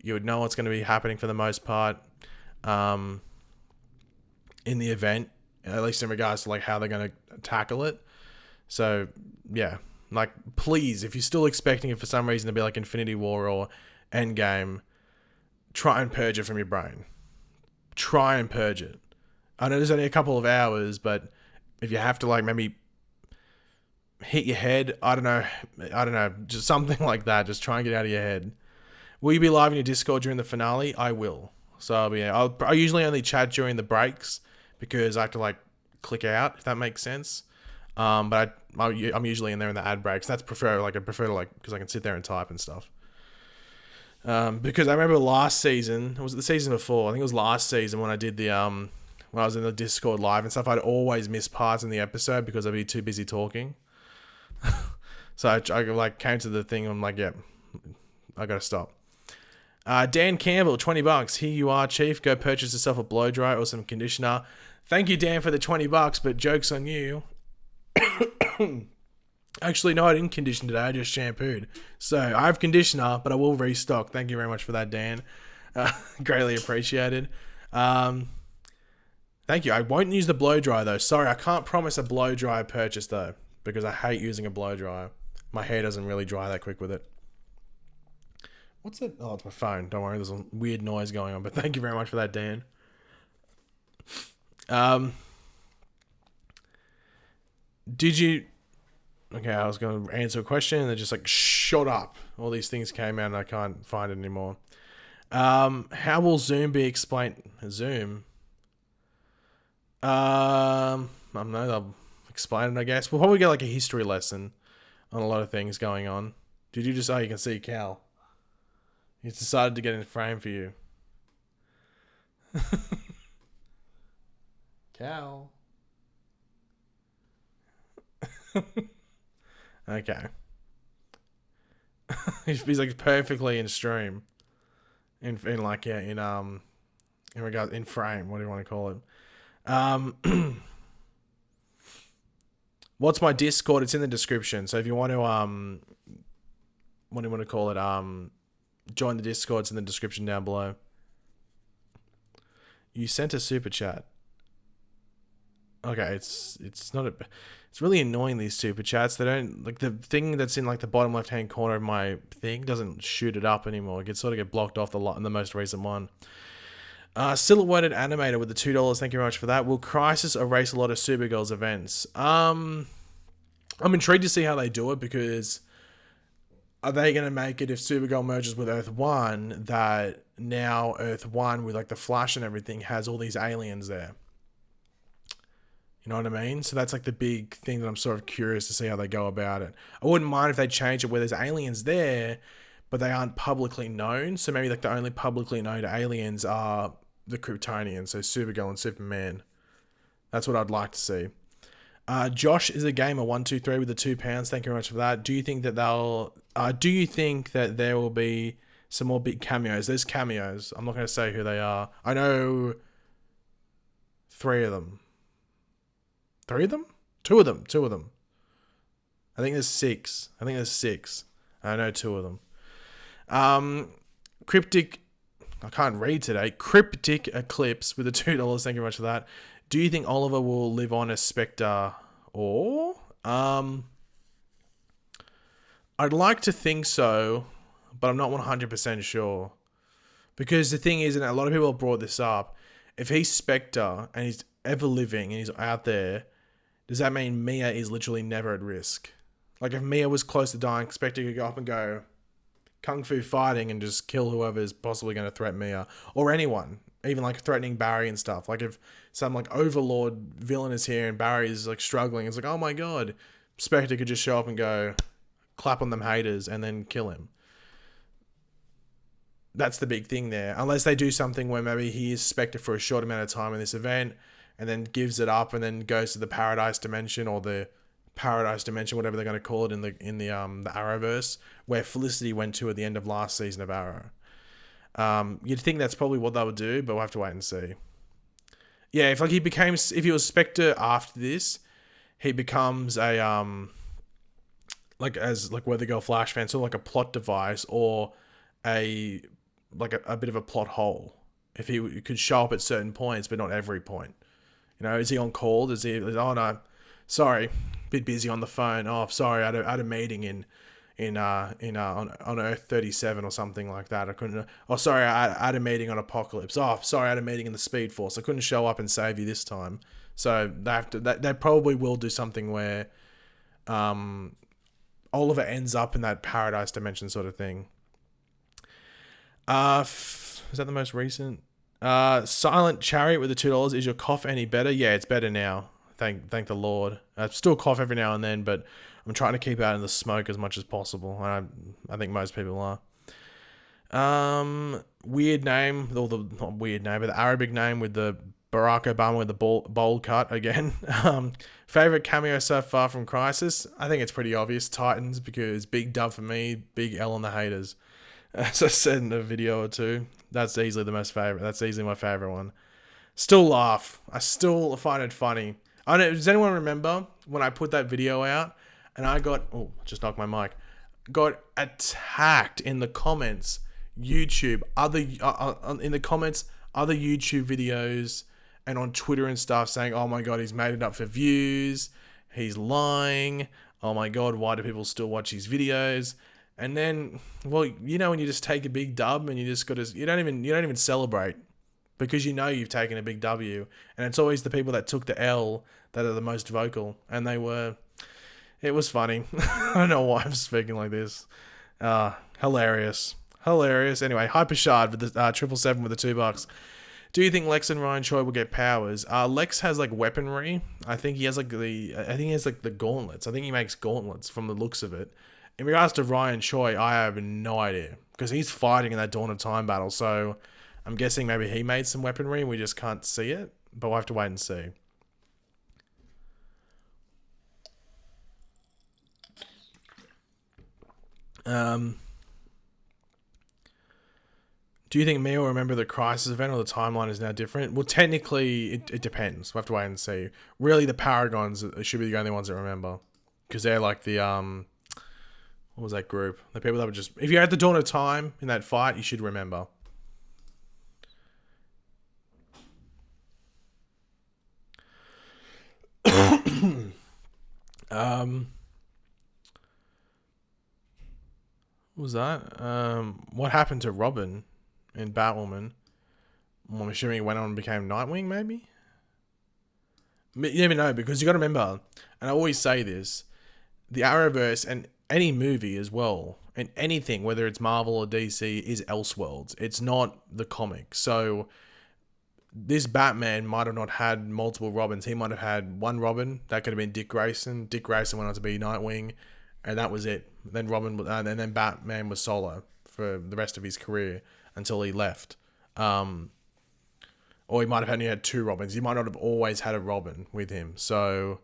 you would know what's going to be happening for the most part in the event, at least in regards to how they're going to tackle it. So yeah, please, if you're still expecting it for some reason to be like Infinity War or Endgame, try and purge it from your brain. Try and purge it. I know there's only a couple of hours, but if you have to maybe hit your head, I don't know, just something like that. Just try and get out of your head. Will you be live in your Discord during the finale? I will. So I usually only chat during the breaks, because I have to click out, if that makes sense. But I'm usually in there in the ad breaks. That's I prefer to because I can sit there and type and stuff. Because I remember last season, was it the season before? I think it was last season when I did the when I was in the Discord live and stuff, I'd always miss parts in the episode because I'd be too busy talking. So I came to the thing, I'm like, yeah, I gotta stop. Dan Campbell, $20. Here you are, Chief. Go purchase yourself a blow dry or some conditioner. Thank you, Dan, for the $20, but joke's on you. Actually, no, I didn't condition today. I just shampooed. So I have conditioner, but I will restock. Thank you very much for that, Dan. Greatly appreciated. Thank you. I won't use the blow dry though. Sorry, I can't promise a blow dry purchase though, because I hate using a blow dryer. My hair doesn't really dry that quick with it. What's it? Oh, it's my phone. Don't worry, there's a weird noise going on. But thank you very much for that, Dan. Did you... Okay, I was going to answer a question and it just shot up. All these things came out and I can't find it anymore. How will Zoom be explained? Zoom? I don't know. They'll explain it, I guess. We'll probably get a history lesson on a lot of things going on. Did you just... Oh, you can see Cal. He's decided to get in frame for you. Cal. Okay. he's perfectly in stream. In regard in frame, what do you want to call it? What's my Discord? It's in the description. So if you want to what do you want to call it? Join the Discord, it's in the description down below. You sent a super chat. Okay, it's not a. It's really annoying, these super chats. They don't like the thing that's in like the bottom left hand corner of my thing doesn't shoot it up anymore. It gets sort of get blocked off the lot in the most recent one. Silhouetted animator with the $2. Thank you very much for that. Will Crisis erase a lot of Supergirls events? I'm intrigued to see how they do it, because are they going to make it, if Supergirl merges with Earth 1, that now Earth 1 with like the Flash and everything has all these aliens there? You know what I mean? So that's like the big thing that I'm sort of curious to see how they go about it. I wouldn't mind if they change it where there's aliens there, but they aren't publicly known. So maybe like the only publicly known aliens are the Kryptonians, so Supergirl and Superman. That's what I'd like to see. Josh is a gamer 123 with the £2. Thank you very much for that. Do you think that do you think that there will be some more big cameos? There's cameos. I'm not going to say who they are. I know 3 of them. 3 of them? 2 of them. 2 of them. I think there's 6. I know 2 of them. Cryptic. I can't read today. Cryptic Eclipse with the $2. Thank you very much for that. Do you think Oliver will live on as Spectre, or? I'd like to think so, but I'm not 100% sure. Because the thing is, and a lot of people have brought this up, if he's Spectre and he's ever living and he's out there, does that mean Mia is literally never at risk? Like if Mia was close to dying, Spectre could go up and go kung fu fighting and just kill whoever's possibly going to threaten Mia, or anyone, even like threatening Barry and stuff. Like if some like overlord villain is here and Barry is like struggling, it's like, oh my god, Spectre could just show up and go clap on them haters and then kill him. That's the big thing there. Unless they do something where maybe he is Spectre for a short amount of time in this event and then gives it up and then goes to the Paradise Dimension, or the Paradise Dimension, whatever they're going to call it in the Arrowverse, where Felicity went to at the end of last season of Arrow. You'd think that's probably what they would do, but we'll have to wait and see. Yeah, if he was Spectre after this, he becomes a like Weather Girl Flash fan, sort of like a plot device, or a bit of a plot hole. If he could show up at certain points, but not every point. You know, is he on call? Oh no, sorry, bit busy on the phone. Oh, sorry, I had a meeting on Earth 37 or something like that. I couldn't. Oh, sorry, I had a meeting on Apocalypse. Oh, sorry, I had a meeting in the Speed Force. I couldn't show up and save you this time. So they probably will do something where, Oliver ends up in that Paradise Dimension sort of thing. Is that the most recent? Silent Chariot with the $2. Is your cough any better? Yeah, it's better now. Thank the Lord. I still cough every now and then, but I'm trying to keep out of the smoke as much as possible. I think most people are. Weird name, not weird name, but the Arabic name with the Barack Obama with the bowl cut again. Favorite cameo so far from Crisis? I think it's pretty obvious. Titans, because big dub for me, big L on the haters. As I said in a video or two, that's easily the most favorite. That's easily my favorite one. Still laugh. I still find it funny. I don't know, does anyone remember when I put that video out and I just knocked my mic, got attacked in the comments, YouTube, in the comments, other YouTube videos and on Twitter and stuff saying, oh my god, he's made it up for views, he's lying, oh my god, why do people still watch his videos? And then, well, you know, when you just take a big dub and you just got to, you don't even celebrate, because you know you've taken a big W, and it's always the people that took the L that are the most vocal, and it was funny. I don't know why I'm speaking like this. Hilarious. Anyway, Hypershard with the 777 with the $2. Do you think Lex and Ryan Choi will get powers? Lex has like weaponry. I think he has like the gauntlets. I think he makes gauntlets from the looks of it. In regards to Ryan Choi, I have no idea, because he's fighting in that Dawn of Time battle, so I'm guessing maybe he made some weaponry and we just can't see it, but we'll have to wait and see. Do you think Mia will remember the Crisis event, or the timeline is now different? Well, technically, it depends. We'll have to wait and see. Really, the Paragons should be the only ones that remember, because they're like the what was that group? The people that were just... If you're at the Dawn of Time in that fight, you should remember. Um, what was that? What happened to Robin in Batwoman? Well, I'm assuming he went on and became Nightwing, maybe? You never know, because you got to remember, and I always say this, the Arrowverse and any movie as well, and anything, whether it's Marvel or DC, is Elseworlds. It's not the comic. So this Batman might have not had multiple Robins. He might have had one Robin. That could have been Dick Grayson. Dick Grayson went on to be Nightwing, and that was it. Then and then Batman was solo for the rest of his career until he left. Or he might have only had two Robins. He might not have always had a Robin with him. So,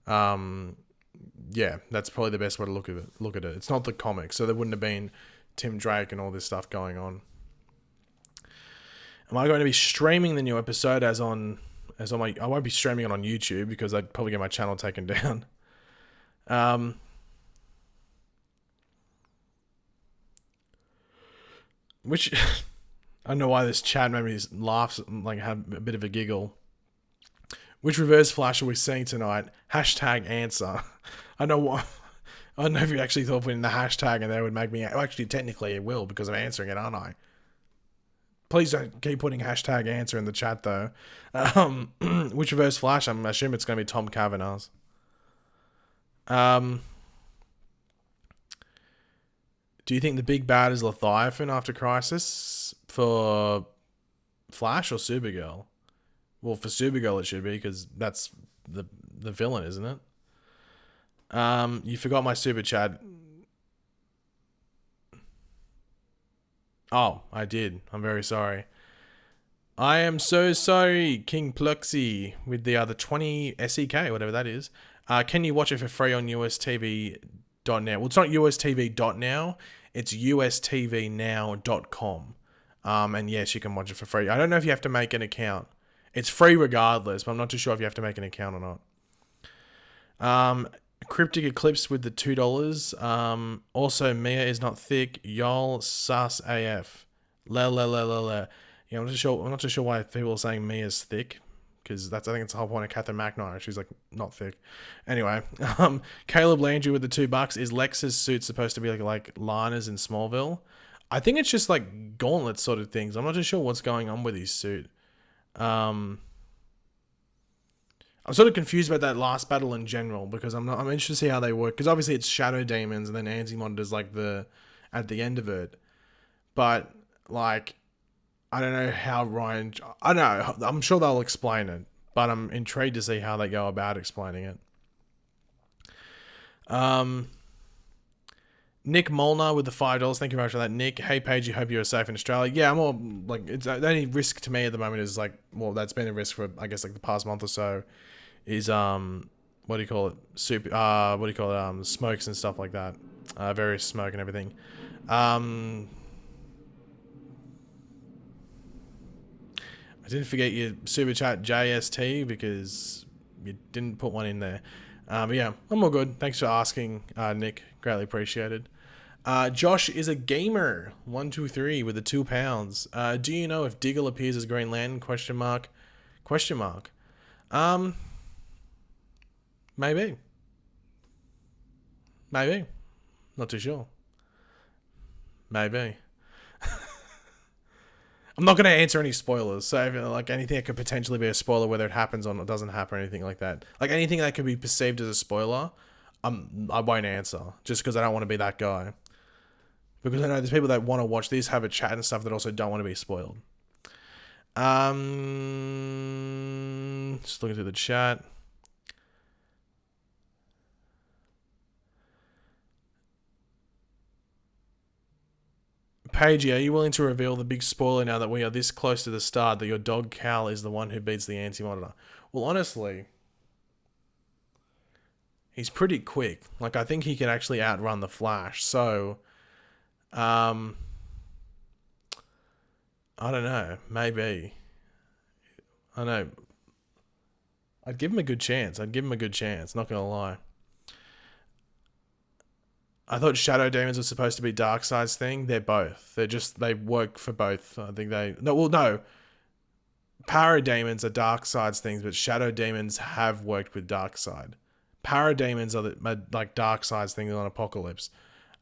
yeah, that's probably the best way to look at it. It's not the comic, so there wouldn't have been Tim Drake and all this stuff going on. Am I going to be streaming the new episode as on my? I won't be streaming it on YouTube because I'd probably get my channel taken down. Which I don't know why this chat made me laugh, like have a bit of a giggle. Which reverse flash are we seeing tonight? Hashtag answer. I know what. I don't know if you actually thought putting the hashtag and that would make me. Actually, technically, it will because I'm answering it, aren't I? Please don't keep putting hashtag answer in the chat though. Which reverse flash? I'm assuming it's going to be Tom Cavanagh's. Do you think the big bad is Leviathan after Crisis for Flash or Supergirl? Well, for Supergirl it should be because that's the villain, isn't it? You forgot my super chat. Oh, I did. I'm very sorry. I am so sorry, King Pluxy, with the other 20 SEK, whatever that is. Can you watch it for free on USTV.now? Well, it's not USTV.now. It's USTVnow.com. And yes, you can watch it for free. I don't know if you have to make an account. It's free regardless, but I'm not too sure if you have to make an account or not. Cryptic Eclipse with the $2. Also, Mia is not thick. Y'all sus AF. La. Yeah, I'm not too sure why people are saying Mia's thick, because I think it's the whole point of Catherine McNamara. She's like not thick. Anyway, Caleb Landry with the $2. Is Lex's suit supposed to be like Lana's in Smallville? I think it's just like gauntlet sort of things. I'm not too sure what's going on with his suit. I'm sort of confused about that last battle in general because I'm interested to see how they work, because obviously it's Shadow Demons and then Anti-Monitor's like at the end of it, but like I don't know how Ryan. I don't know. I'm sure they'll explain it, but I'm intrigued to see how they go about explaining it. Nick Molnar with the $5. Thank you very much for that, Nick. Hey, Paige, you hope you're safe in Australia. Yeah, I'm all like, it's the only risk to me at the moment is like, well, that's been a risk for I guess like the past month or so, is what do you call it? Smokes and stuff like that. Various smoke and everything. I didn't forget your super chat JST because you didn't put one in there. But yeah, I'm all good. Thanks for asking, Nick. Greatly appreciated. Josh is a gamer. 123 with the £2. Do you know if Diggle appears as Green Lantern? Question mark. Maybe. Not too sure. Maybe. I'm not going to answer any spoilers. So, if, like anything that could potentially be a spoiler, whether it happens or doesn't happen, or anything like that, like anything that could be perceived as a spoiler, I won't answer just because I don't want to be that guy. Because I know there's people that want to watch this, have a chat and stuff that also don't want to be spoiled. Just looking through the chat. Paige, are you willing to reveal the big spoiler now that we are this close to the start that your dog Cal is the one who beats the Anti-Monitor? Well, honestly, he's pretty quick. Like, I think he can actually outrun the Flash. So, I don't know. Maybe. I don't know. I'd give him a good chance. Not gonna lie. I thought Shadow Demons was supposed to be Darkseid's thing. They're both. They work for both. I think no. Parademons are Darkseid's things, but Shadow Demons have worked with Darkseid Parademons are like dark sides things on Apocalypse.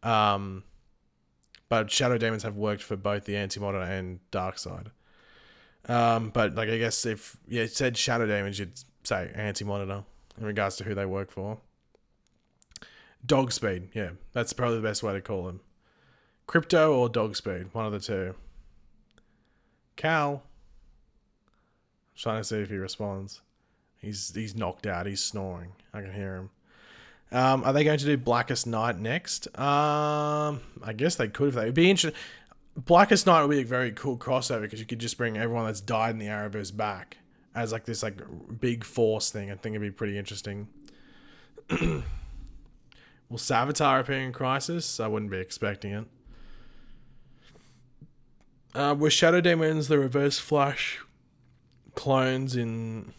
But Shadow Demons have worked for both the Anti-Monitor and Dark Side. But like I guess if it said Shadow Demons, you'd say Anti-Monitor in regards to who they work for. Dog Speed, yeah, that's probably the best way to call him. Crypto or Dog Speed, one of the two. Cal, trying to see if he responds. He's knocked out. He's snoring. I can hear him. Are they going to do Blackest Night next? I guess they could if they would be interested. Blackest Night would be a very cool crossover because you could just bring everyone that's died in the Arrowverse back as like this like big force thing. I think it'd be pretty interesting. Will Savitar appear in Crisis? I wouldn't be expecting it. Were Shadow Demons the Reverse Flash clones in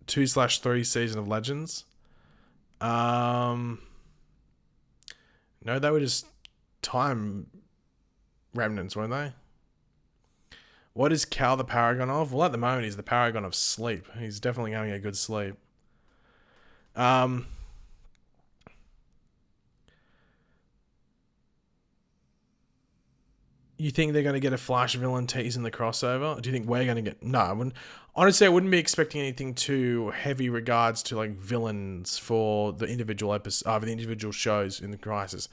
2/3 season of Legends? No, they were just time remnants, weren't they? What is Cal the paragon of? Well, at the moment, he's the paragon of sleep. He's definitely having a good sleep. You think they're going to get a Flash villain tease in the crossover? Do you think we're going to get... No, I wouldn't. Honestly, I wouldn't be expecting anything too heavy regards to like villains for the individual episodes, the individual shows in the Crisis.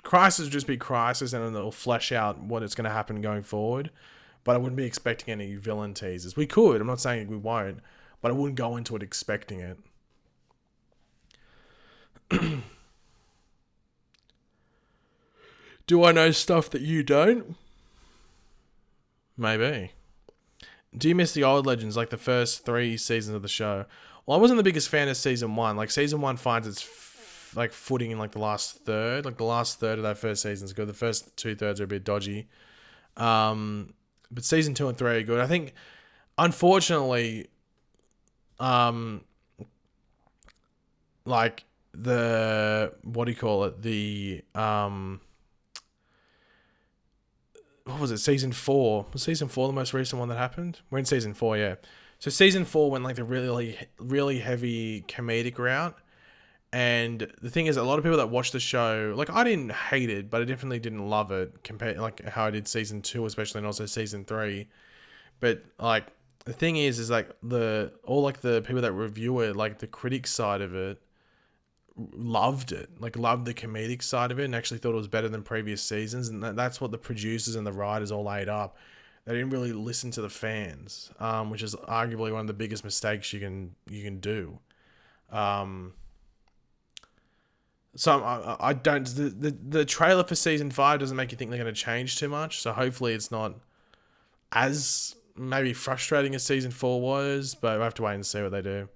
Crisis will just be Crisis, and then it'll flesh out what is going to happen going forward. But I wouldn't be expecting any villain teasers. We could. I'm not saying we won't, but I wouldn't go into it expecting it. Do I know stuff that you don't? Maybe. Do you miss the old Legends, like the first 3 seasons of the show? Well, I wasn't the biggest fan of season 1. Like season 1 finds its like footing in like the last third. Like the last third of that first season is good. The first 2/3 are a bit dodgy. But season 2 and 3 are good. I think, unfortunately, like the what do you call it? The what was it? Season 4. Was season 4 the most recent one that happened? We're in season 4, yeah. So season 4 went like the really, really heavy comedic route. And the thing is, a lot of people that watch the show, like I didn't hate it, but I definitely didn't love it compared like how I did season 2, especially, and also season 3. But like the thing is like the people that review it, like the critic side of it, loved it, like loved the comedic side of it, and actually thought it was better than previous seasons. And that's what the producers and the writers all ate up. They didn't really listen to the fans, which is arguably one of the biggest mistakes you can do. So I don't. The trailer for season 5 doesn't make you think they're going to change too much. So hopefully it's not as maybe frustrating as season 4 was, but we'll have to wait and see what they do.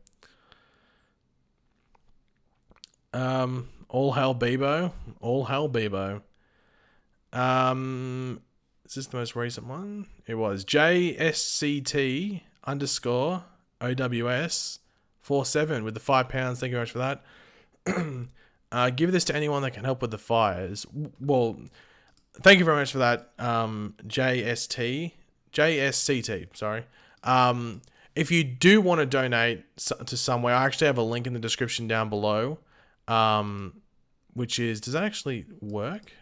All Hail Bebo. All Hail Bebo. Is this the most recent one? It was JSCT _ OWS 47 with the £5. Thank you very much for that. Give this to anyone that can help with the fires. Well, thank you very much for that. JSCT. Sorry. If you do want to donate to somewhere, I actually have a link in the description down below. Which is, does that actually work?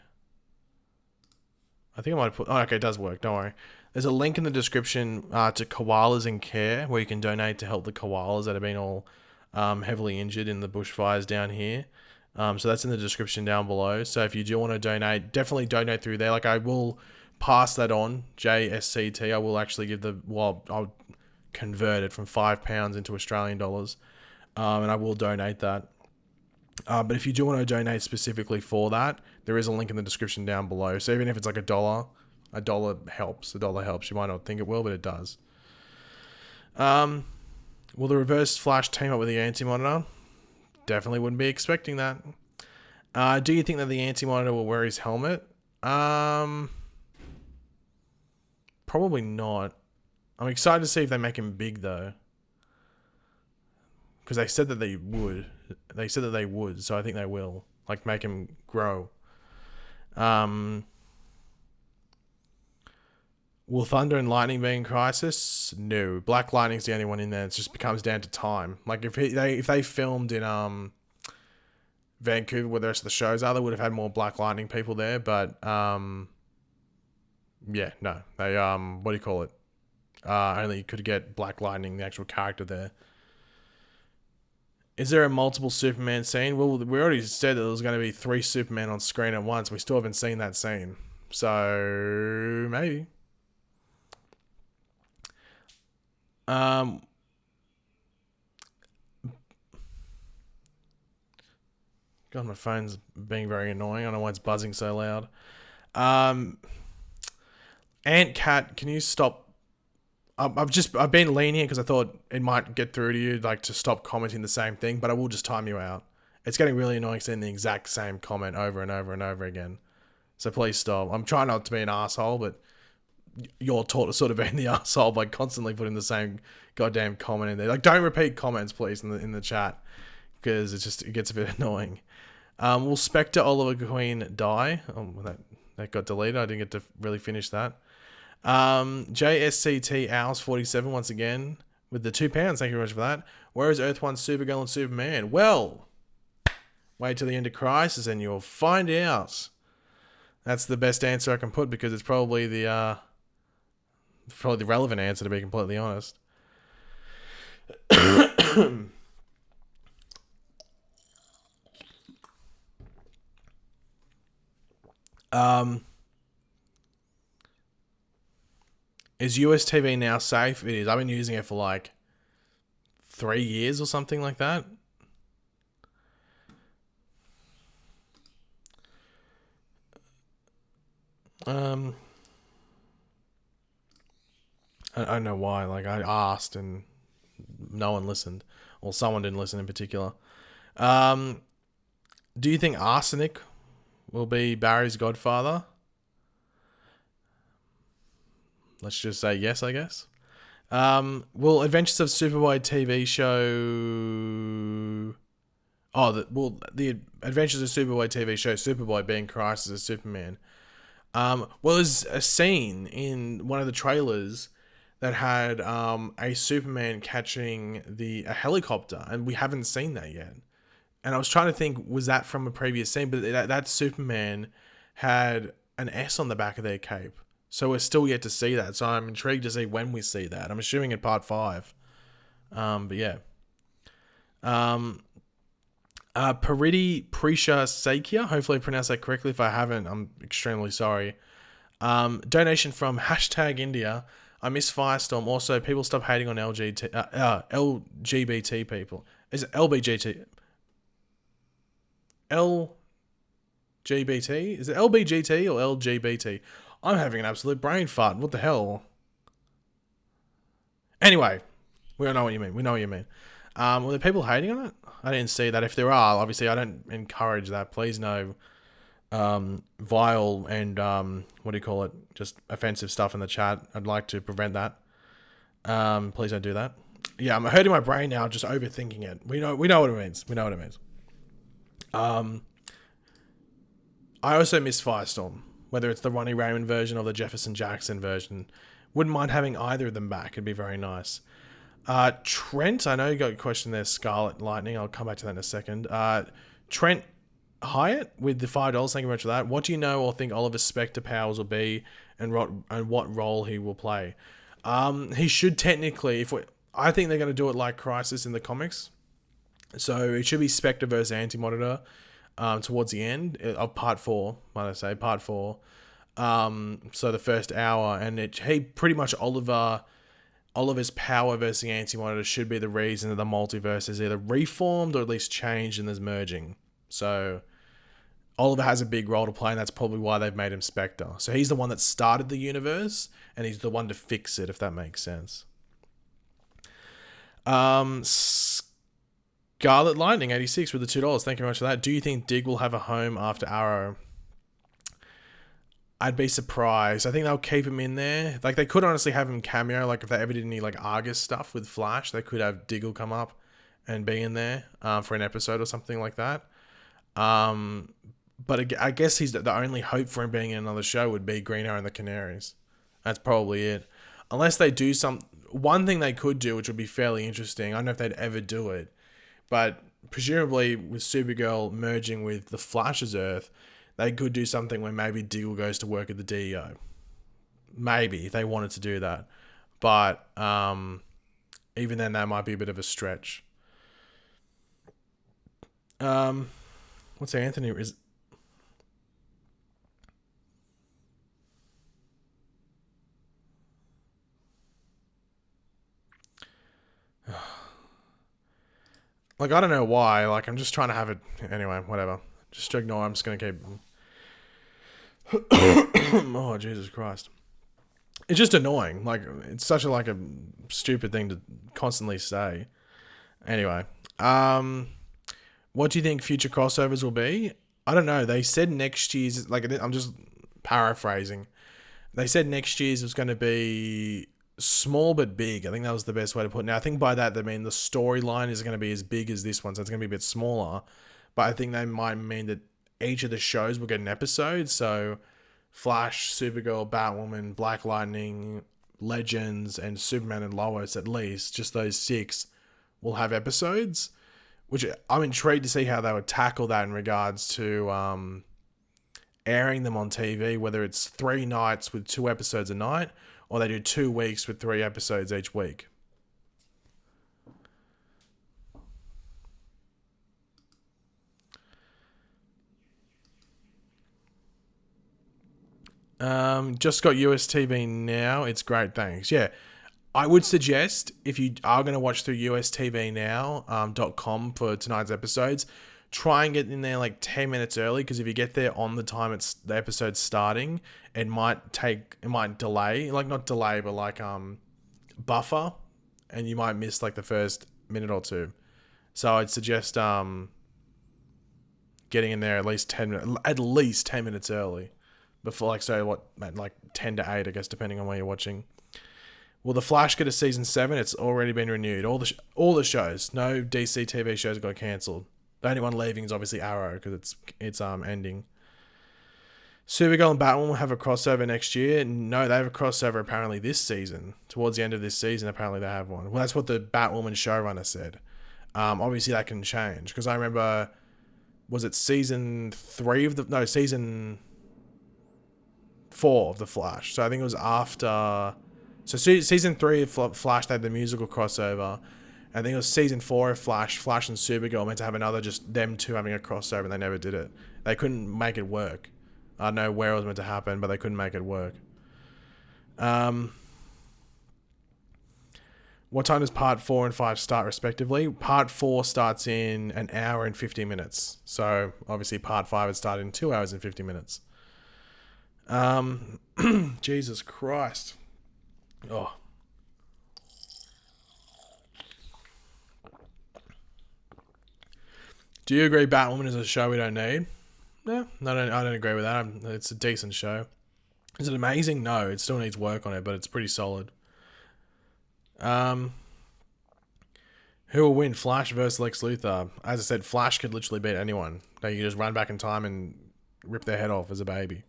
I think I might have put, okay, it does work, don't worry. There's a link in the description to Koalas in Care, where you can donate to help the koalas that have been all heavily injured in the bushfires down here. So that's in the description down below. So if you do want to donate, definitely donate through there. Like I will pass that on, JSCT. I will actually I'll convert it from £5 into Australian dollars. And I will donate that. But if you do want to donate specifically for that, there is a link in the description down below. So even if it's like $1 helps. $1 helps. You might not think it will, but it does. Will the Reverse Flash team up with the Anti-Monitor? Definitely wouldn't be expecting that. Do you think that the Anti-Monitor will wear his helmet? Probably not. I'm excited to see if they make him big though, because they said that they would. So I think they will, like, make him grow. Will Thunder and Lightning be in Crisis? No. Black Lightning's the only one in there. It just becomes down to time. Like if they filmed in Vancouver where the rest of the shows are, they would have had more Black Lightning people there. But yeah, no, they what do you call it? Only could get Black Lightning, the actual character, there. Is there a multiple Superman scene? Well, we already said that there was going to be 3 Superman on screen at once. We still haven't seen that scene, so maybe. God, my phone's being very annoying. I don't know why it's buzzing so loud. Ant Cat, can you stop? I've been lenient because I thought it might get through to you, like to stop commenting the same thing, but I will just time you out. It's getting really annoying seeing the exact same comment over and over and over again. So please stop. I'm trying not to be an asshole, but you're taught to sort of be the asshole by constantly putting the same goddamn comment in there. Like, don't repeat comments, please, in the chat, because it gets a bit annoying. Will Spectre Oliver Queen die? Oh, that got deleted. I didn't get to really finish that. JSCT Owls 47 once again with the £2. Thank you very much for that. Where is Earth 1 Supergirl and Superman? Well, wait till the end of Crisis and you'll find out. That's the best answer I can put because it's probably the relevant answer, to be completely honest. Is US TV now safe? It is. I've been using it for like 3 years or something like that. I don't know why. Like, I asked and no one listened, or someone didn't listen in particular. Do you think Arsenic will be Barry's godfather? Let's just say yes, I guess. Will Adventures of Superboy TV show... the Adventures of Superboy TV show Superboy being Crisis as Superman. Well, there's a scene in one of the trailers that had a Superman catching a helicopter, and we haven't seen that yet. And I was trying to think, was that from a previous scene? But that Superman had an S on the back of their cape. So we're still yet to see that. So I'm intrigued to see when we see that. I'm assuming in part 5. But yeah. Paridi Prisha Sakia. Hopefully I pronounced that correctly. If I haven't, I'm extremely sorry. Donation from #India. I miss Firestorm. Also, people stop hating on LGBT people. Is it LBGT? LGBT? Is it LBGT or LGBT? I'm having an absolute brain fart. What the hell? Anyway, we don't know what you mean. We know what you mean. Were there people hating on it? I didn't see that. If there are, obviously I don't encourage that. Please no vile and what do you call it? Just offensive stuff in the chat. I'd like to prevent that. Please don't do that. Yeah, I'm hurting my brain now just overthinking it. We know what it means. We know what it means. I also miss Firestorm. Whether it's the Ronnie Raymond version or the Jefferson Jackson version. Wouldn't mind having either of them back. It'd be very nice. Trent, I know you got a question there, Scarlet Lightning. I'll come back to that in a second. Trent Hyatt with the $5. Thank you very much for that. What do you know or think Oliver Spectre powers will be and what role he will play? He should technically, I think they're going to do it like Crisis in the comics. So it should be Spectre versus Anti-Monitor. Towards the end of part 4, might I say, part 4. So the first hour, and he pretty much Oliver's power versus the Anti-Monitor should be the reason that the multiverse is either reformed or at least changed and there's merging. So Oliver has a big role to play, and that's probably why they've made him Spectre. So he's the one that started the universe, and he's the one to fix it, if that makes sense. Scarlet Lightning 86 with the $2. Thank you very much for that. Do you think Dig will have a home after Arrow? I'd be surprised. I think they'll keep him in there. Like, they could honestly have him cameo. Like, if they ever did any like Argus stuff with Flash, they could have Diggle come up and be in there for an episode or something like that. But I guess the only hope for him being in another show would be Green Arrow and the Canaries. That's probably it. Unless they do one thing they could do, which would be fairly interesting. I don't know if they'd ever do it, but presumably with Supergirl merging with the Flash's Earth, they could do something where maybe Diggle goes to work at the DEO. Maybe if they wanted to do that, but even then, that might be a bit of a stretch. What's Anthony is? Like, I don't know why. Like, I'm just trying to have it anyway. Whatever. Just ignore. I'm just gonna keep. Oh, Jesus Christ! It's just annoying. Like, it's such a stupid thing to constantly say. Anyway, what do you think future crossovers will be? I don't know. They said next year's, like, I'm just paraphrasing. They said next year's was going to be small but big. I think that was the best way to put it. Now, I think by that they mean the storyline is going to be as big as this one, so it's going to be a bit smaller. But I think they might mean that each of the shows will get an episode. So Flash, Supergirl, Batwoman, Black Lightning, Legends, and Superman and Lois, at least, just those 6 will have episodes, which I'm intrigued to see how they would tackle that in regards to airing them on TV, whether it's 3 nights with 2 episodes a night, or they do 2 weeks with 3 episodes each week. Just got US TV now. It's great, thanks. Yeah, I would suggest if you are going to watch through ustvnow.com for tonight's episodes, try and get in there like 10 minutes early, because if you get there on the time it's the episode's starting, it might delay, like not delay, but like buffer, and you might miss like the first minute or two. So I'd suggest getting in there at least 10 minutes early before, like, so what, like 10 to 8, I guess, depending on where you're watching. Will The Flash get a season 7? It's already been renewed. All the shows. No DC TV shows got cancelled. The only one leaving is obviously Arrow, because it's ending. Supergirl and Batwoman will have a crossover next year. No, they have a crossover apparently this season. Towards the end of this season, apparently they have one. Well, that's what the Batwoman showrunner said. Obviously that can change, because I remember, was it season 4 of The Flash? So I think it was after. So season 3 of Flash, they had the musical crossover. I think it was season 4 of Flash and Supergirl meant to have another, just them two having a crossover, and they never did it. They couldn't make it work. I don't know where it was meant to happen, but they couldn't make it work. What time does part 4 and 5 start, respectively? Part 4 starts in an hour and 50 minutes. So obviously part 5 would start in 2 hours and 50 minutes. Jesus Christ. Oh. Do you agree Batwoman is a show we don't need? No, I don't agree with that. It's a decent show. Is it amazing? No, it still needs work on it, but it's pretty solid. Who will win, Flash versus Lex Luthor? As I said, Flash could literally beat anyone. They can just run back in time and rip their head off as a baby.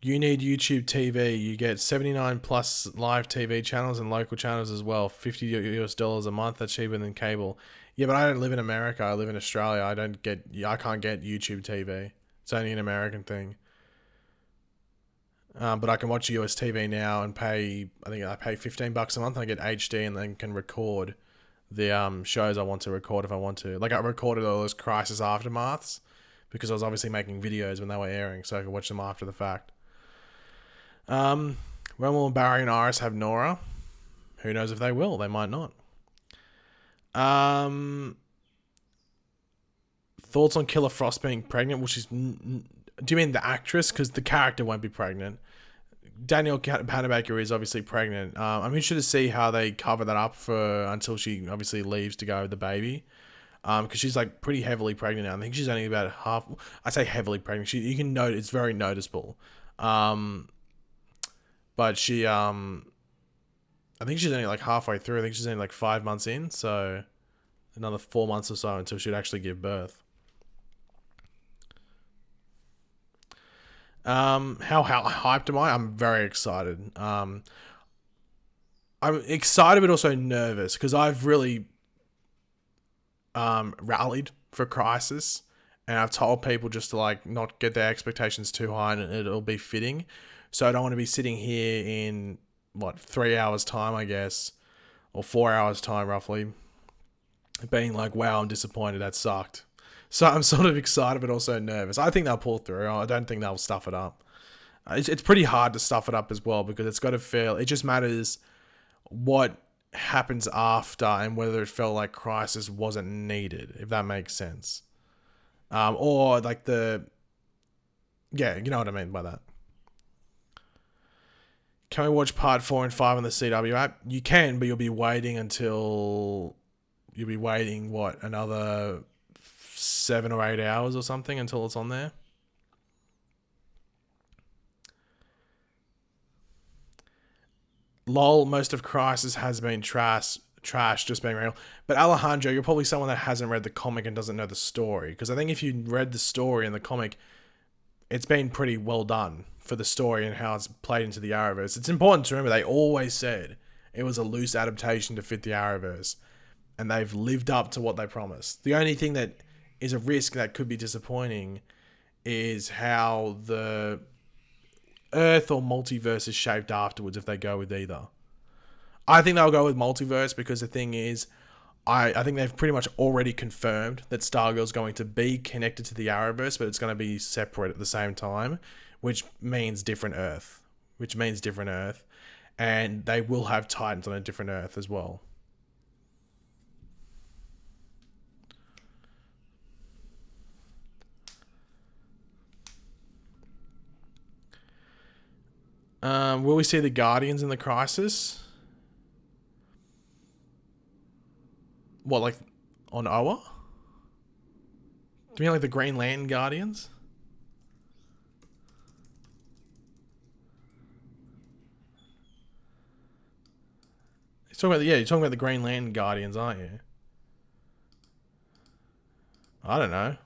You need YouTube TV. You get 79 plus live TV channels and local channels as well. $50 a month. That's cheaper than cable. Yeah, but I don't live in America. I live in Australia. I can't get YouTube TV. It's only an American thing. But I can watch US TV now and pay. I think I pay $15 a month, and I get HD, and then can record the shows I want to record if I want to. Like, I recorded all those Crisis Aftermaths because I was obviously making videos when they were airing, so I could watch them after the fact. When will Barry and Iris have Nora? Who knows if they will? They might not. Thoughts on Killer Frost being pregnant? Which is, do you mean the actress? Because the character won't be pregnant. Danielle Panabaker is obviously pregnant. I'm interested to see how they cover that up until she obviously leaves to go with the baby. Because she's like pretty heavily pregnant now. I think she's only about half. I say heavily pregnant. You can note it's very noticeable. But she, I think she's only like halfway through. I think she's only like 5 months in. So another 4 months or so until she'd actually give birth. How hyped am I? I'm very excited. I'm excited but also nervous because I've really rallied for Crisis, and I've told people just to like not get their expectations too high, and it'll be fitting. So I don't want to be sitting here in what 3 hours time, I guess, or 4 hours time roughly, being like, "Wow, I'm disappointed. That sucked." So I'm sort of excited but also nervous. I think they'll pull through. I don't think they'll stuff it up. It's pretty hard to stuff it up as well because it's got to feel. It just matters what happens after and whether it felt like Crisis wasn't needed, if that makes sense. Or like yeah, you know what I mean by that. Can we watch part 4 and 5 on the CW app? You can, but you'll be waiting what, another 7 or 8 hours or something until it's on there. Lol, most of Crisis has been trash, just being real. But Alejandro, you're probably someone that hasn't read the comic and doesn't know the story. Because I think if you read the story in the comic, it's been pretty well done for the story and how it's played into the Arrowverse. It's important to remember they always said it was a loose adaptation to fit the Arrowverse, and they've lived up to what they promised. The only thing that is a risk that could be disappointing is how the Earth or multiverse is shaped afterwards if they go with either. I think they'll go with multiverse because the thing is, I think they've pretty much already confirmed that Stargirl's going to be connected to the Arrowverse, but it's going to be separate at the same time, which means different Earth. And they will have Titans on a different Earth as well. Will we see the Guardians in the Crisis? What, like on Oa? Do you mean like the Green Lantern Guardians? You're talking about the Green Lantern Guardians, aren't you? I don't know.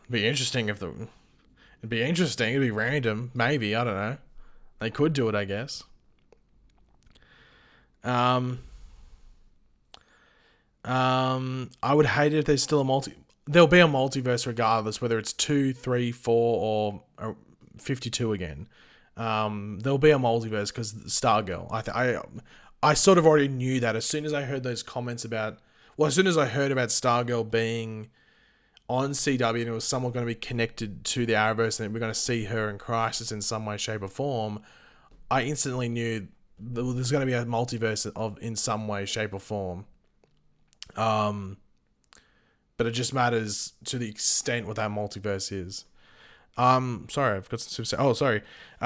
It'd be interesting if the. It'd be interesting. It'd be random. Maybe, I don't know. They could do it, I guess. Um, I would hate it if there's still a multi. There'll be a multiverse regardless, whether it's 2, 3, 4, or 52 again. There'll be a multiverse because Stargirl. I sort of already knew that as soon as I heard those comments about. Well, as soon as I heard about Stargirl being on CW and it was somewhat going to be connected to the Arrowverse and we're going to see her in Crisis in some way, shape, or form, I instantly knew there's going to be a multiverse of in some way, shape, or form. But it just matters to the extent what that multiverse is. Sorry, I've got some super. Oh, sorry.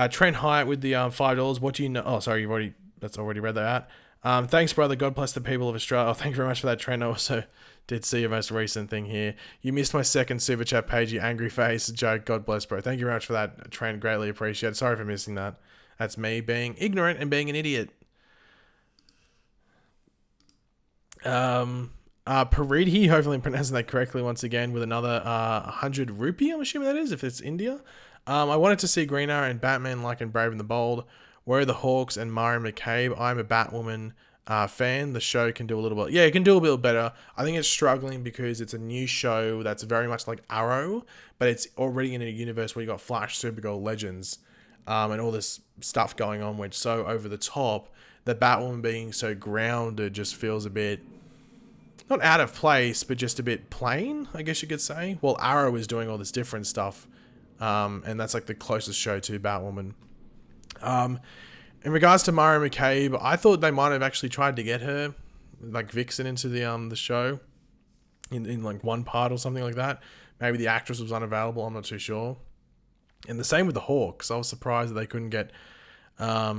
Trent Hyatt with the $5. What do you know? Oh, sorry, that's already read that out. Thanks, brother. God bless the people of Australia. Oh, thank you very much for that, Trent. I also did see your most recent thing here. You missed my second super chat page, you angry face joke. God bless, bro. Thank you very much for that, Trent. Greatly appreciated. Sorry for missing that. That's me being ignorant and being an idiot. Paridhi, hopefully I'm pronouncing that correctly once again, with another 100 rupee, I'm assuming that is, if it's India. I wanted to see Green Arrow and Batman like in Brave and the Bold. Where are the Hawks and Mara McCabe? I'm a Batwoman fan. The show can do a little bit. Yeah, it can do a bit better. I think it's struggling because it's a new show that's very much like Arrow, but it's already in a universe where you got Flash, Supergirl, Legends, and all this stuff going on, which so over the top. The Batwoman being so grounded just feels a bit not out of place, but just a bit plain, I guess you could say. Well, Arrow is doing all this different stuff, and that's like the closest show to Batwoman. In regards to Mara McCabe, I thought they might have actually tried to get her, like Vixen, into the show, in like one part or something like that. Maybe the actress was unavailable. I'm not too sure. And the same with the Hawks. I was surprised that they couldn't get at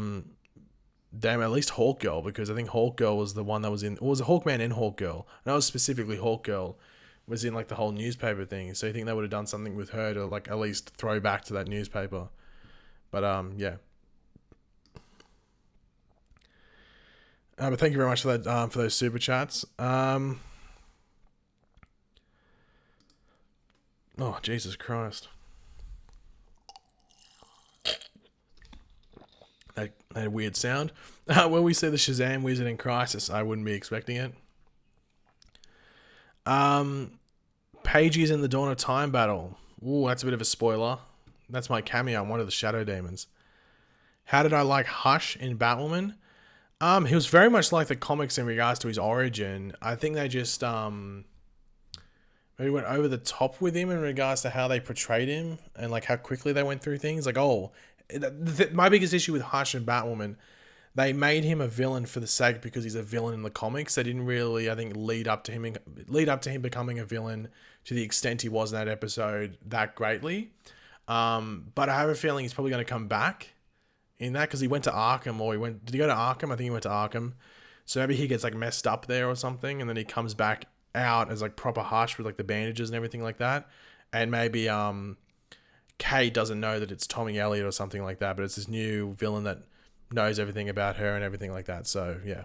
least Hawkgirl, because I think Hawkgirl was the one that was in. It was a Hawkman and Hawkgirl, and that was specifically Hawkgirl was in like the whole newspaper thing. So you think they would have done something with her to like at least throw back to that newspaper. But yeah. But thank you very much for that. For those super chats. Oh, Jesus Christ. That weird sound. When we see the Shazam wizard in Crisis, I wouldn't be expecting it. Paige's in the Dawn of Time battle. Ooh, that's a bit of a spoiler. That's my cameo. I'm one of the Shadow Demons. How did I like Hush in Batwoman? He was very much like the comics in regards to his origin. I think they just maybe went over the top with him in regards to how they portrayed him and like how quickly they went through things. Like, my biggest issue with Hush and Batwoman, they made him a villain for the sake because he's a villain in the comics. They didn't really, I think, lead up to him becoming a villain to the extent he was in that episode that greatly. But I have a feeling he's probably going to come back in that because he went to Arkham, did he go to Arkham? I think he went to Arkham. So maybe he gets like messed up there or something, and then he comes back out as like proper Hush with like the bandages and everything like that. And maybe Kate doesn't know that it's Tommy Elliott or something like that, but it's this new villain that knows everything about her and everything like that. So yeah.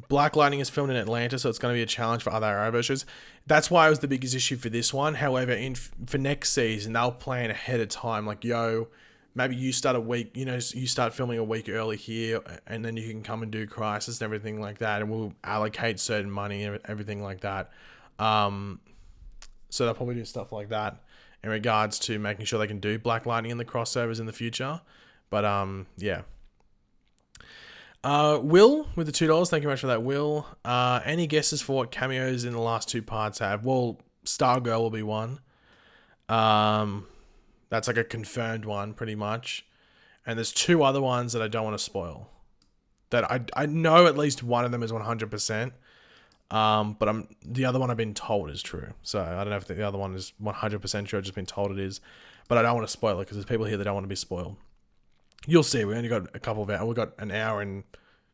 Black Lightning is filmed in Atlanta, so it's going to be a challenge for other Arrow shows. That's why it was the biggest issue for this one. However, for next season, they'll plan ahead of time. Like, maybe you start a week, you start filming a week early here, and then you can come and do Crisis and everything like that, and we'll allocate certain money and everything like that. So they'll probably do stuff like that in regards to making sure they can do Black Lightning and the crossovers in the future. But yeah. Will with the $2. Thank you very much for that, Will. Any guesses for what cameos in the last two parts have? Well, Stargirl will be one. That's like a confirmed one, pretty much. And there's two other ones that I don't want to spoil. That I know at least one of them is 100%. But the other one I've been told is true. So I don't know if the other one is 100% true. I've just been told it is. But I don't want to spoil it because there's people here that don't want to be spoiled. You'll see. We only got a couple of hours. We've got an hour and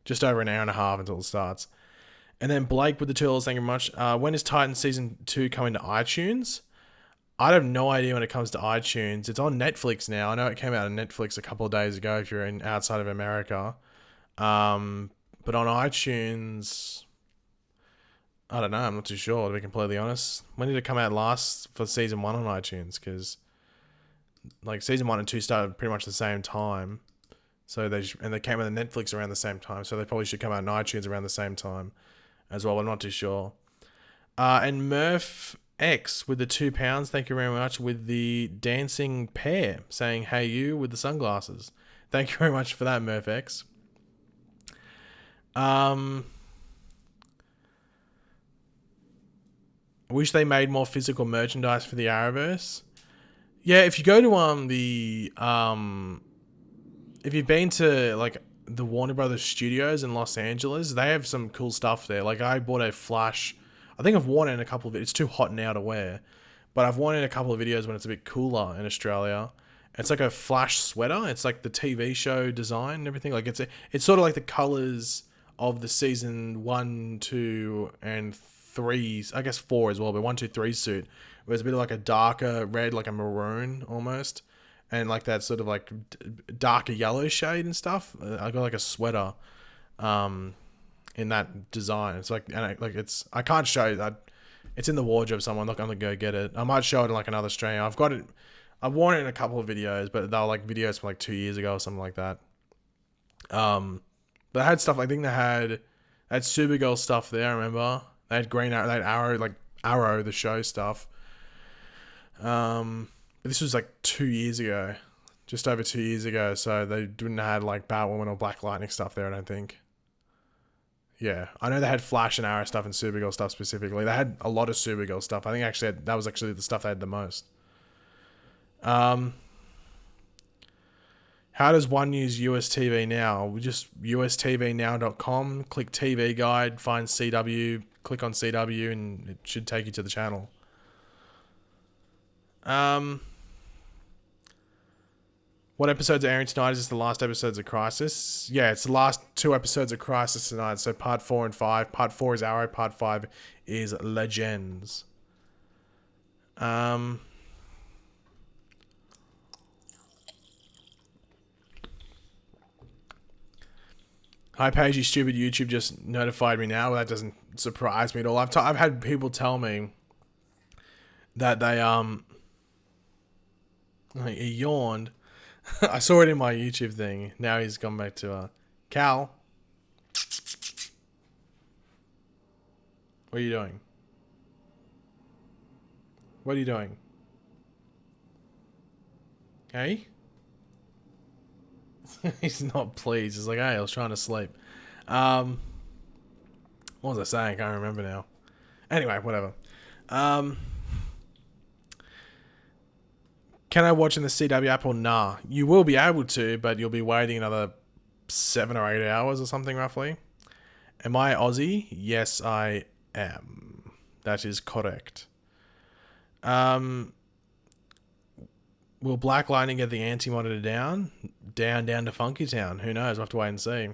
just over an hour and a half until it starts. And then Blake with the $2. Thank you very much. When is Titans Season 2 coming to iTunes? I have no idea when it comes to iTunes. It's on Netflix now. I know it came out on Netflix a couple of days ago if you're outside of America. But on iTunes, I don't know. I'm not too sure, to be completely honest. When did it come out last for Season 1 on iTunes? Because like Season 1 and 2 started pretty much the same time. So they came out on Netflix around the same time. So they probably should come out on iTunes around the same time as well. I'm not too sure. And Murph X with the £2. Thank you very much. With the dancing pear saying, "Hey you," with the sunglasses. Thank you very much for that, Murph X. I wish they made more physical merchandise for the Arrowverse. Yeah, if you go to if you've been to like the Warner Brothers Studios in Los Angeles, they have some cool stuff there. Like I bought a Flash. I think I've worn it in a couple of videos. It's too hot now to wear, but I've worn it in a couple of videos when it's a bit cooler in Australia. It's like a Flash sweater. It's like the TV show design and everything. Like it's sort of like the colors of the season 1, 2, and 3. I guess 4 as well, but 1, 2, 3 suit. Where it's a bit of like a darker red, like a maroon almost, and like that sort of like darker yellow shade and stuff. I got like a sweater, in that design. It's like, and I can't show you that. It's in the wardrobe somewhere. I'm not going to go get it. I might show it in like another stream. I've got it. I've worn it in a couple of videos, but they were like videos from like 2 years ago or something like that. But I had stuff. I think they had Supergirl stuff there. I remember they had Green Arrow, they had Arrow, like Arrow the show stuff. But this was like 2 years ago, just over 2 years ago. So they didn't have like Batwoman or Black Lightning stuff there, I don't think. Yeah, I know they had Flash and Arrow stuff and Supergirl stuff specifically. They had a lot of Supergirl stuff. I think actually that was actually the stuff they had the most. How does one use US TV Now? We just ustvnow.com, click TV guide, find CW, click on CW, and it should take you to the channel. What episodes are airing tonight? Is this the last episodes of Crisis? Yeah, it's the last 2 episodes of Crisis tonight. So part 4 and 5. Part 4 is Arrow. Part 5 is Legends. Hi, Paige, you stupid YouTube just notified me now. Well, that doesn't surprise me at all. I've had people tell me that they He yawned. I saw it in my YouTube thing. Now he's gone back to Cal. What are you doing? What are you doing? Hey? He's not pleased. He's like, hey, I was trying to sleep. What was I saying? I can't remember now. Anyway, whatever. Can I watch in the CW app or nah? You will be able to, but you'll be waiting another 7 or 8 hours or something roughly. Am I Aussie? Yes, I am. That is correct. Will Black Lightning get the anti-monitor down? Down to Funky Town. Who knows? We'll have to wait and see.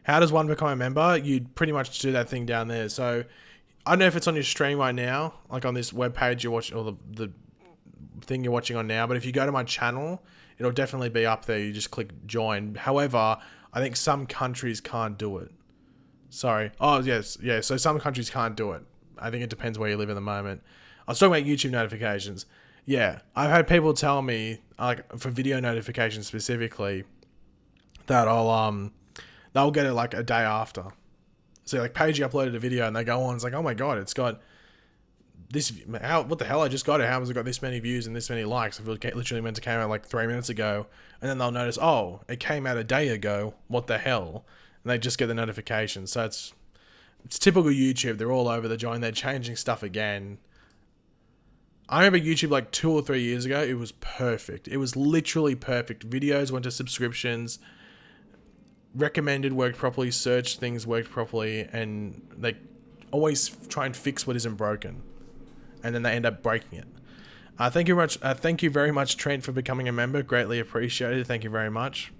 How does one become a member? You'd pretty much do that thing down there. So, I don't know if it's on your stream right now, like on this webpage you're watching, or the thing you're watching on now, but if you go to my channel, it'll definitely be up there. You just click join. However, I think some countries can't do it. Sorry. Oh, yes. Yeah, so some countries can't do it. I think it depends where you live at the moment. I was talking about YouTube notifications. Yeah, I've had people tell me, like, for video notifications specifically, that they'll get it like a day after. So like, Paige uploaded a video and they go on, it's like, oh my god, it's got this, what the hell, I just got it, how has it got this many views and this many likes? If it literally meant to came out like 3 minutes ago, and then they'll notice, oh, it came out a day ago, what the hell? And they just get the notification. So it's typical YouTube, they're all over the joint, they're changing stuff again. I remember YouTube like 2 or 3 years ago, it was perfect. It was literally perfect. Videos went to subscriptions, recommended worked properly, search things worked properly, and they always try and fix what isn't broken. And then they end up breaking it. Thank you very much, Trent, for becoming a member. Greatly appreciated. Thank you very much.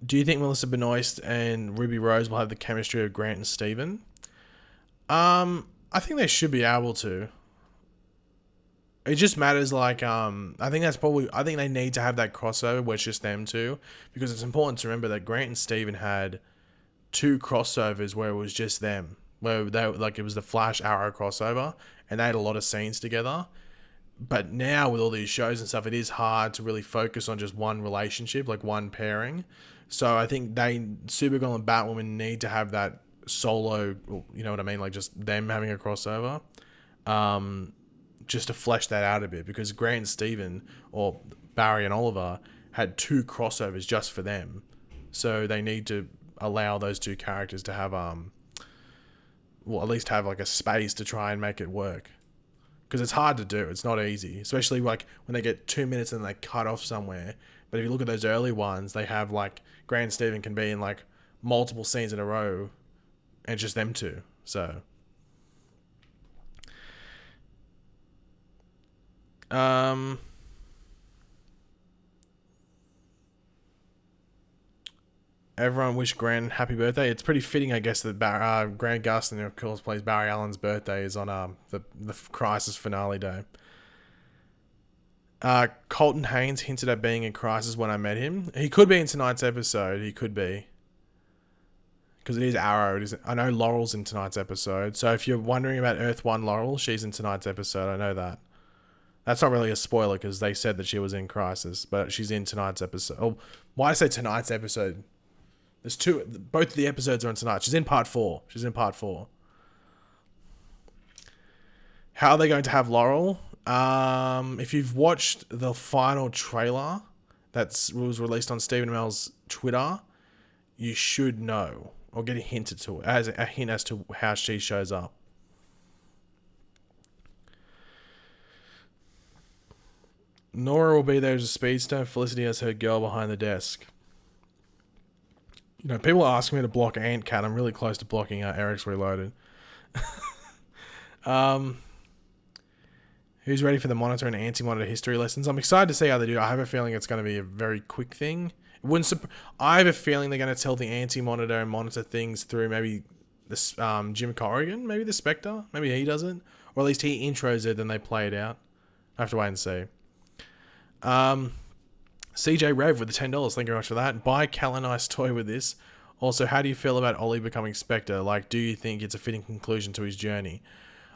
Do you think Melissa Benoist and Ruby Rose will have the chemistry of Grant and Steven? I think they should be able to. It just matters, like, I think they need to have that crossover where it's just them two, because it's important to remember that Grant and Steven had 2 crossovers where it was just them, where they, like, it was the Flash Arrow crossover, and they had a lot of scenes together. But now with all these shows and stuff, it is hard to really focus on just one relationship, like one pairing. So I think Supergirl and Batwoman need to have that solo, you know what I mean? Like, just them having a crossover. Just to flesh that out a bit, because Grant and Steven, or Barry and Oliver, had 2 crossovers just for them. So they need to allow those 2 characters to have, at least have like a space to try and make it work. Because it's hard to do. It's not easy. Especially like when they get 2 minutes and they cut off somewhere. But if you look at those early ones, they have like, Grant and Steven can be in like multiple scenes in a row and just them 2. So everyone wish Grant happy birthday. It's pretty fitting, I guess, that Grant Gustin, who of course plays Barry Allen's birthday, is on the Crisis finale day. Colton Haynes hinted at being in Crisis when I met him. He could be in tonight's episode. He could be, because it is Arrow. I know Laurel's in tonight's episode. So if you're wondering about Earth 1 Laurel, she's in tonight's episode. I know that. That's not really a spoiler because they said that she was in Crisis, but she's in tonight's episode. Oh, why I say tonight's episode? There's 2. Both of the episodes are on tonight. She's in part 4. How are they going to have Laurel? If you've watched the final trailer that was released on Stephen Amell's Twitter, you should know, or get a hint as to how she shows up. Nora will be there as a speedster. Felicity as her girl behind the desk. You know, people are asking me to block Ant Cat. I'm really close to blocking Eric's Reloaded. Who's ready for the monitor and anti-monitor history lessons? I'm excited to see how they do. I have a feeling it's going to be a very quick thing. I have a feeling they're going to tell the anti-monitor and monitor things through maybe this Jim Corrigan, maybe the Spectre. Maybe he does it. Or at least he intros it, then they play it out. I have to wait and see. CJ Rev with the $10. Thank you very much for that. Buy Cal a nice toy with this. Also, how do you feel about Ollie becoming Spectre? Like, do you think it's a fitting conclusion to his journey?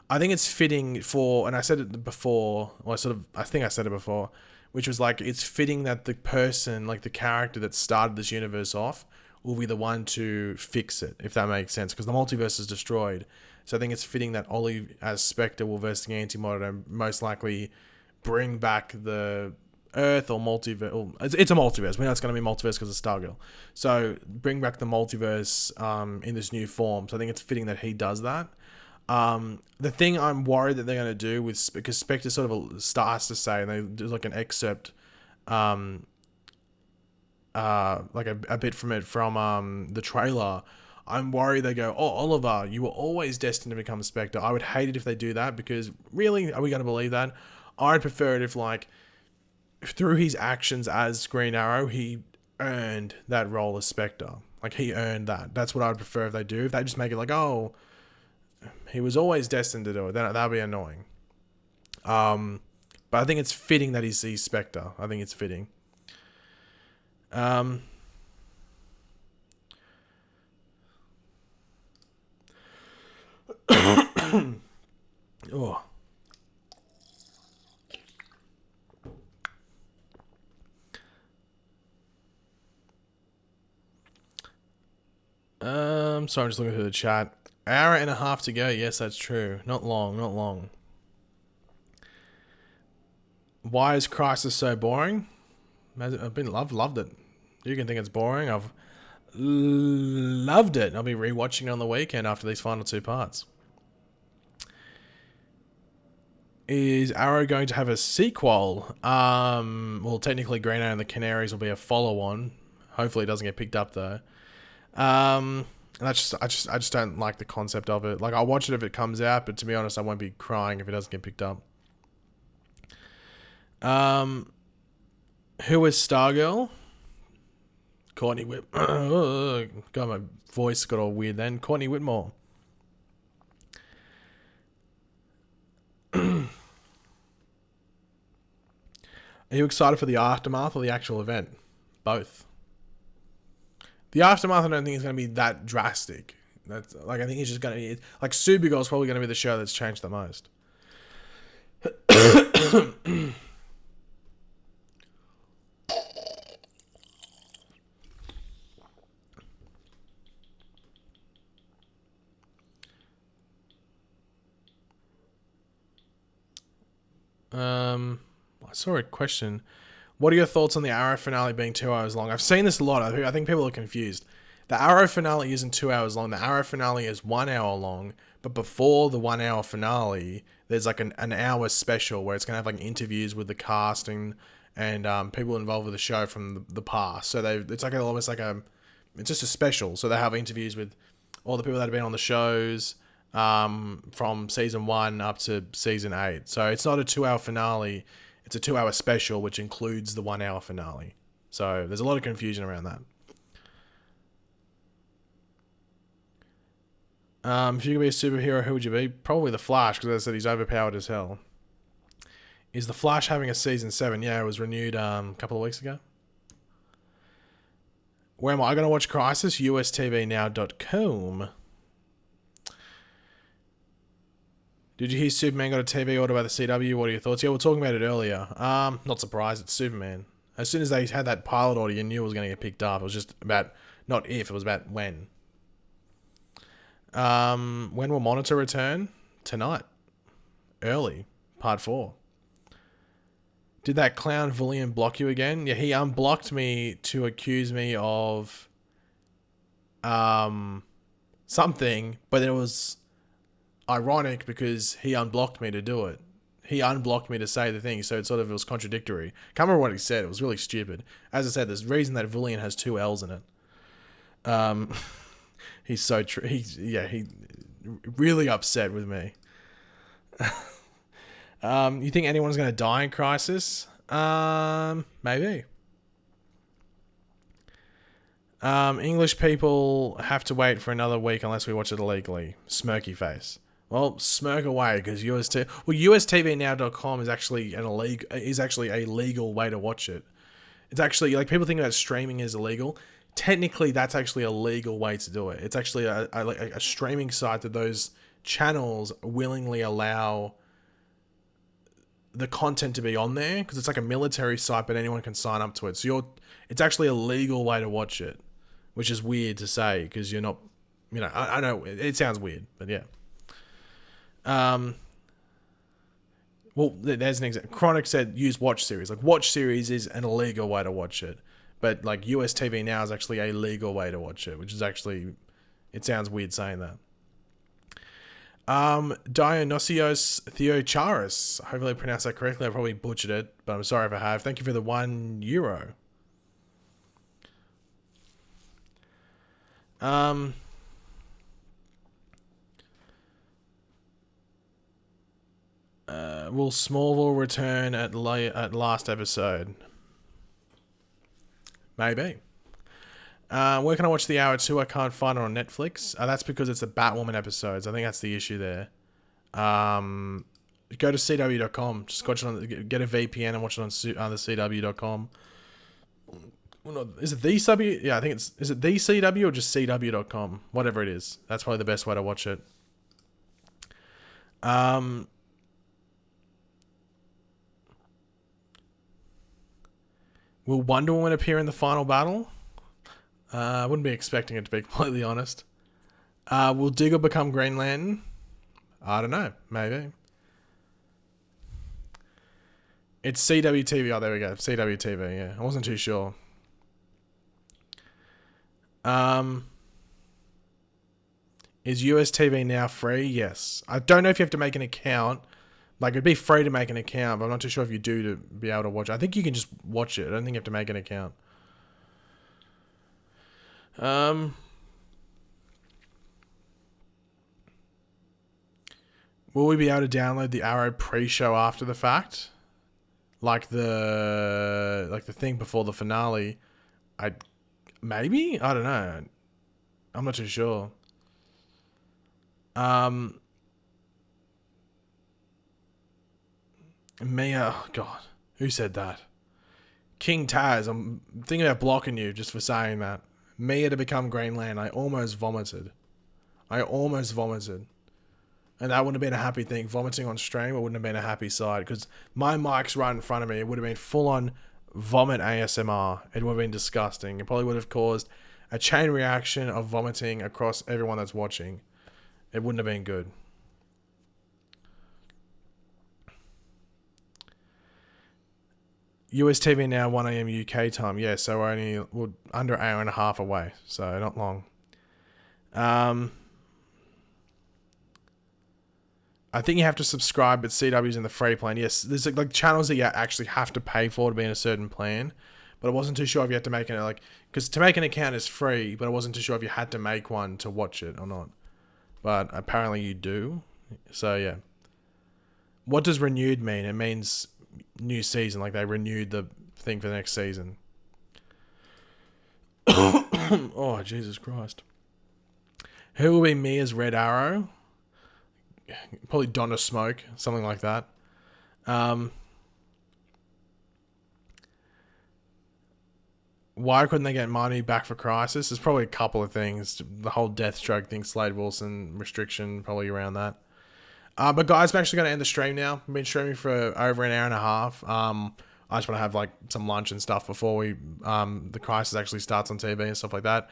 I think it's fitting for, and I said it before, or I think I said it before, which was like, it's fitting that the person, like the character that started this universe off, will be the one to fix it, if that makes sense, because the multiverse is destroyed. So I think it's fitting that Ollie as Spectre will verse the Anti-Monitor and most likely bring back the Earth or multiverse. Or it's a multiverse. We know it's going to be multiverse because of Stargirl. So bring back the multiverse in this new form. So I think it's fitting that he does that. The thing I'm worried that they're going to do with, because Spectre sort of starts to say, and they do like an excerpt, like a bit from it from the trailer. I'm worried they go, oh, Oliver, you were always destined to become Spectre. I would hate it if they do that, because really, are we going to believe that? I'd prefer it if, like, through his actions as Green Arrow, he earned that role as Spectre. Like, he earned that. That's what I'd prefer if they do. If they just make it like, oh, he was always destined to do it, then that'd be annoying. But I think it's fitting that he's Spectre. I think it's fitting. Oh. Sorry, I'm just looking through the chat. Hour and a half to go. Yes, that's true. Not long, not long. Why is Crisis so boring? I've loved it. You can think it's boring. I've loved it. I'll be rewatching it on the weekend after these final 2 parts. Is Arrow going to have a sequel? Well, technically Green Arrow and the Canaries will be a follow-on. Hopefully it doesn't get picked up though. And I just don't like the concept of it. Like, I'll watch it if it comes out, but to be honest, I won't be crying if it doesn't get picked up. Who is Stargirl? Courtney Whit. God, my voice got all weird then. Courtney Whitmore. Are you excited for the aftermath or the actual event? Both. The aftermath, I don't think is going to be that drastic. That's like, I think it's just going to be like Supergirl is probably going to be the show that's changed the most. I saw a question. What are your thoughts on the Arrow finale being 2 hours long? I've seen this a lot. I think people are confused. The Arrow finale isn't 2 hours long. The Arrow finale is 1 hour long. But before the 1 hour finale, there's like an hour special where it's going to have like interviews with the casting and people involved with the show from the past. So it's like almost like it's just a special. So they have interviews with all the people that have been on the shows from season 1 up to season 8. So it's not a 2 hour finale. It's a 2 hour special, which includes the 1 hour finale. So there's a lot of confusion around that. If you could be a superhero, who would you be? Probably the Flash, because as I said, he's overpowered as hell. Is the Flash having a season 7? Yeah, it was renewed a couple of weeks ago. Where am I going to watch Crisis? USTVnow.com. Did you hear Superman got a TV order by the CW? What are your thoughts? Yeah, we were talking about it earlier. Not surprised, it's Superman. As soon as they had that pilot order, you knew it was going to get picked up. It was just about, not if, it was about when. When will Monitor return? Tonight. Early. Part 4. Did that clown Villian block you again? Yeah, he unblocked me to accuse me of something, but it was ironic because he unblocked me to do it. He unblocked me to say the thing, so it was contradictory. Can't remember what he said. It was really stupid. As I said, there's a reason that Villian has 2 L's in it. He's so he's really upset with me. You think anyone's going to die in Crisis? Maybe. English people have to wait for another week unless we watch it illegally. Smirky face. Well, smirk away, because USTVnow.com is actually a legal way to watch it. It's actually, like, people think about streaming is illegal. technically that's actually a legal way to do it. It's actually a streaming site that those channels willingly allow the content to be on there, because it's like a military site, but anyone can sign up to it. So it's actually a legal way to watch it, which is weird to say because you're not, I know it sounds weird, but yeah. Well, there's an example. Chronic said use watch series. Like, watch series is an illegal way to watch it, but like US TV Now is actually a legal way to watch it, which is actually, it sounds weird saying that. Dionysios Theocharis. Hopefully I pronounced that correctly. I probably butchered it, but I'm sorry if I have. Thank you for the €1. Will Smallville return at last episode? Maybe. Where can I watch the hour 2? I can't find it on Netflix. That's because it's the Batwoman episodes. I think that's the issue there. Go to CW.com. Just watch it on, get a VPN and watch it on the CW.com. Is it the CW? Yeah, I think is it the CW or just CW.com? Whatever it is. That's probably the best way to watch it. Will Wonder Woman appear in the final battle? I wouldn't be expecting it, to be completely honest. Will Diggle become Green Lantern? I don't know. Maybe. It's CWTV. Oh, there we go. CWTV, yeah. I wasn't too sure. Is US TV Now free? Yes. I don't know if you have to make an account. Like, it'd be free to make an account, but I'm not too sure if you do to be able to watch it. I think you can just watch it. I don't think you have to make an account. Will we be able to download the Arrow pre-show after the fact? Like the thing before the finale? Maybe? I don't know. I'm not too sure. Mia, oh God, who said that? King Taz, I'm thinking about blocking you just for saying that. Mia to become Green Lantern, I almost vomited. And that wouldn't have been a happy thing. Vomiting on stream, it wouldn't have been a happy sight, because my mic's right in front of me. It would have been full-on vomit ASMR. It would have been disgusting. It probably would have caused a chain reaction of vomiting across everyone that's watching. It wouldn't have been good. US TV Now, 1 a.m. UK time. Yeah, so we're under an hour and a half away, so not long. I think you have to subscribe, but CW's in the free plan. Yes, there's like channels that you actually have to pay for to be in a certain plan, but I wasn't too sure if you had to make it, because to make an account is free, but I wasn't too sure if you had to make one to watch it or not. But apparently you do. So yeah. What does renewed mean? It means new season, like they renewed the thing for the next season. Oh, Jesus Christ. Who will be Mia's Red Arrow? Probably Donna Smoke, something like that. Why couldn't they get money back for Crisis? There's probably a couple of things. The whole Deathstroke thing, Slade Wilson restriction, probably around that. But guys, I'm actually going to end the stream now. I've been streaming for over an hour and a half. I just want to have like some lunch and stuff before the Crisis actually starts on TV and stuff like that.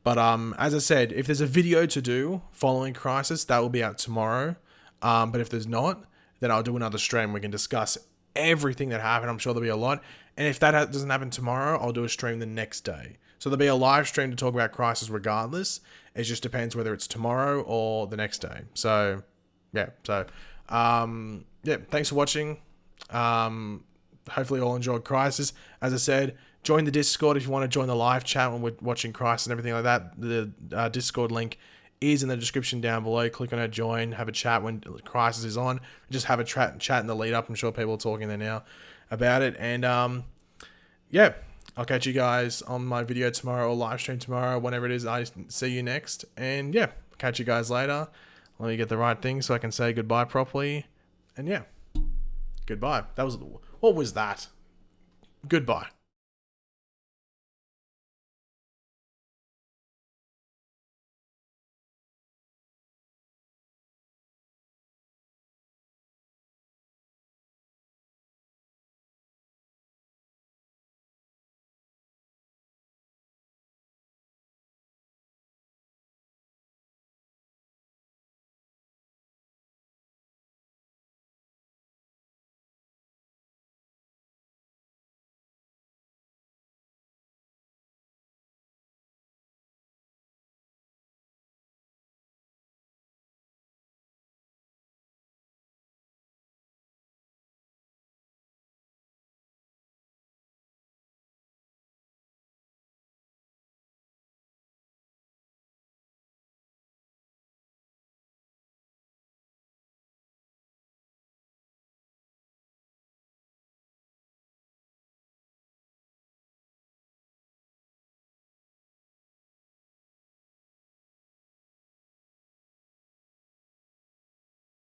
But as I said, if there's a video to do following Crisis, that will be out tomorrow. But if there's not, then I'll do another stream. We can discuss everything that happened. I'm sure there'll be a lot. And if that doesn't happen tomorrow, I'll do a stream the next day. So there'll be a live stream to talk about Crisis regardless. It just depends whether it's tomorrow or the next day. So yeah. So yeah, thanks for watching. Hopefully you all enjoyed Crisis. As I said, join the Discord if you want to join the live chat when we're watching Crisis and everything like that. The Discord link is in the description down below. Click on it, join, have a chat when Crisis is on. Just have a chat in the lead up. I'm sure people are talking there now about it. And yeah, I'll catch you guys on my video tomorrow or live stream tomorrow, whenever it is I see you next. And yeah, catch you guys later. Let me get the right thing so I can say goodbye properly. And yeah, goodbye. What was that? Goodbye.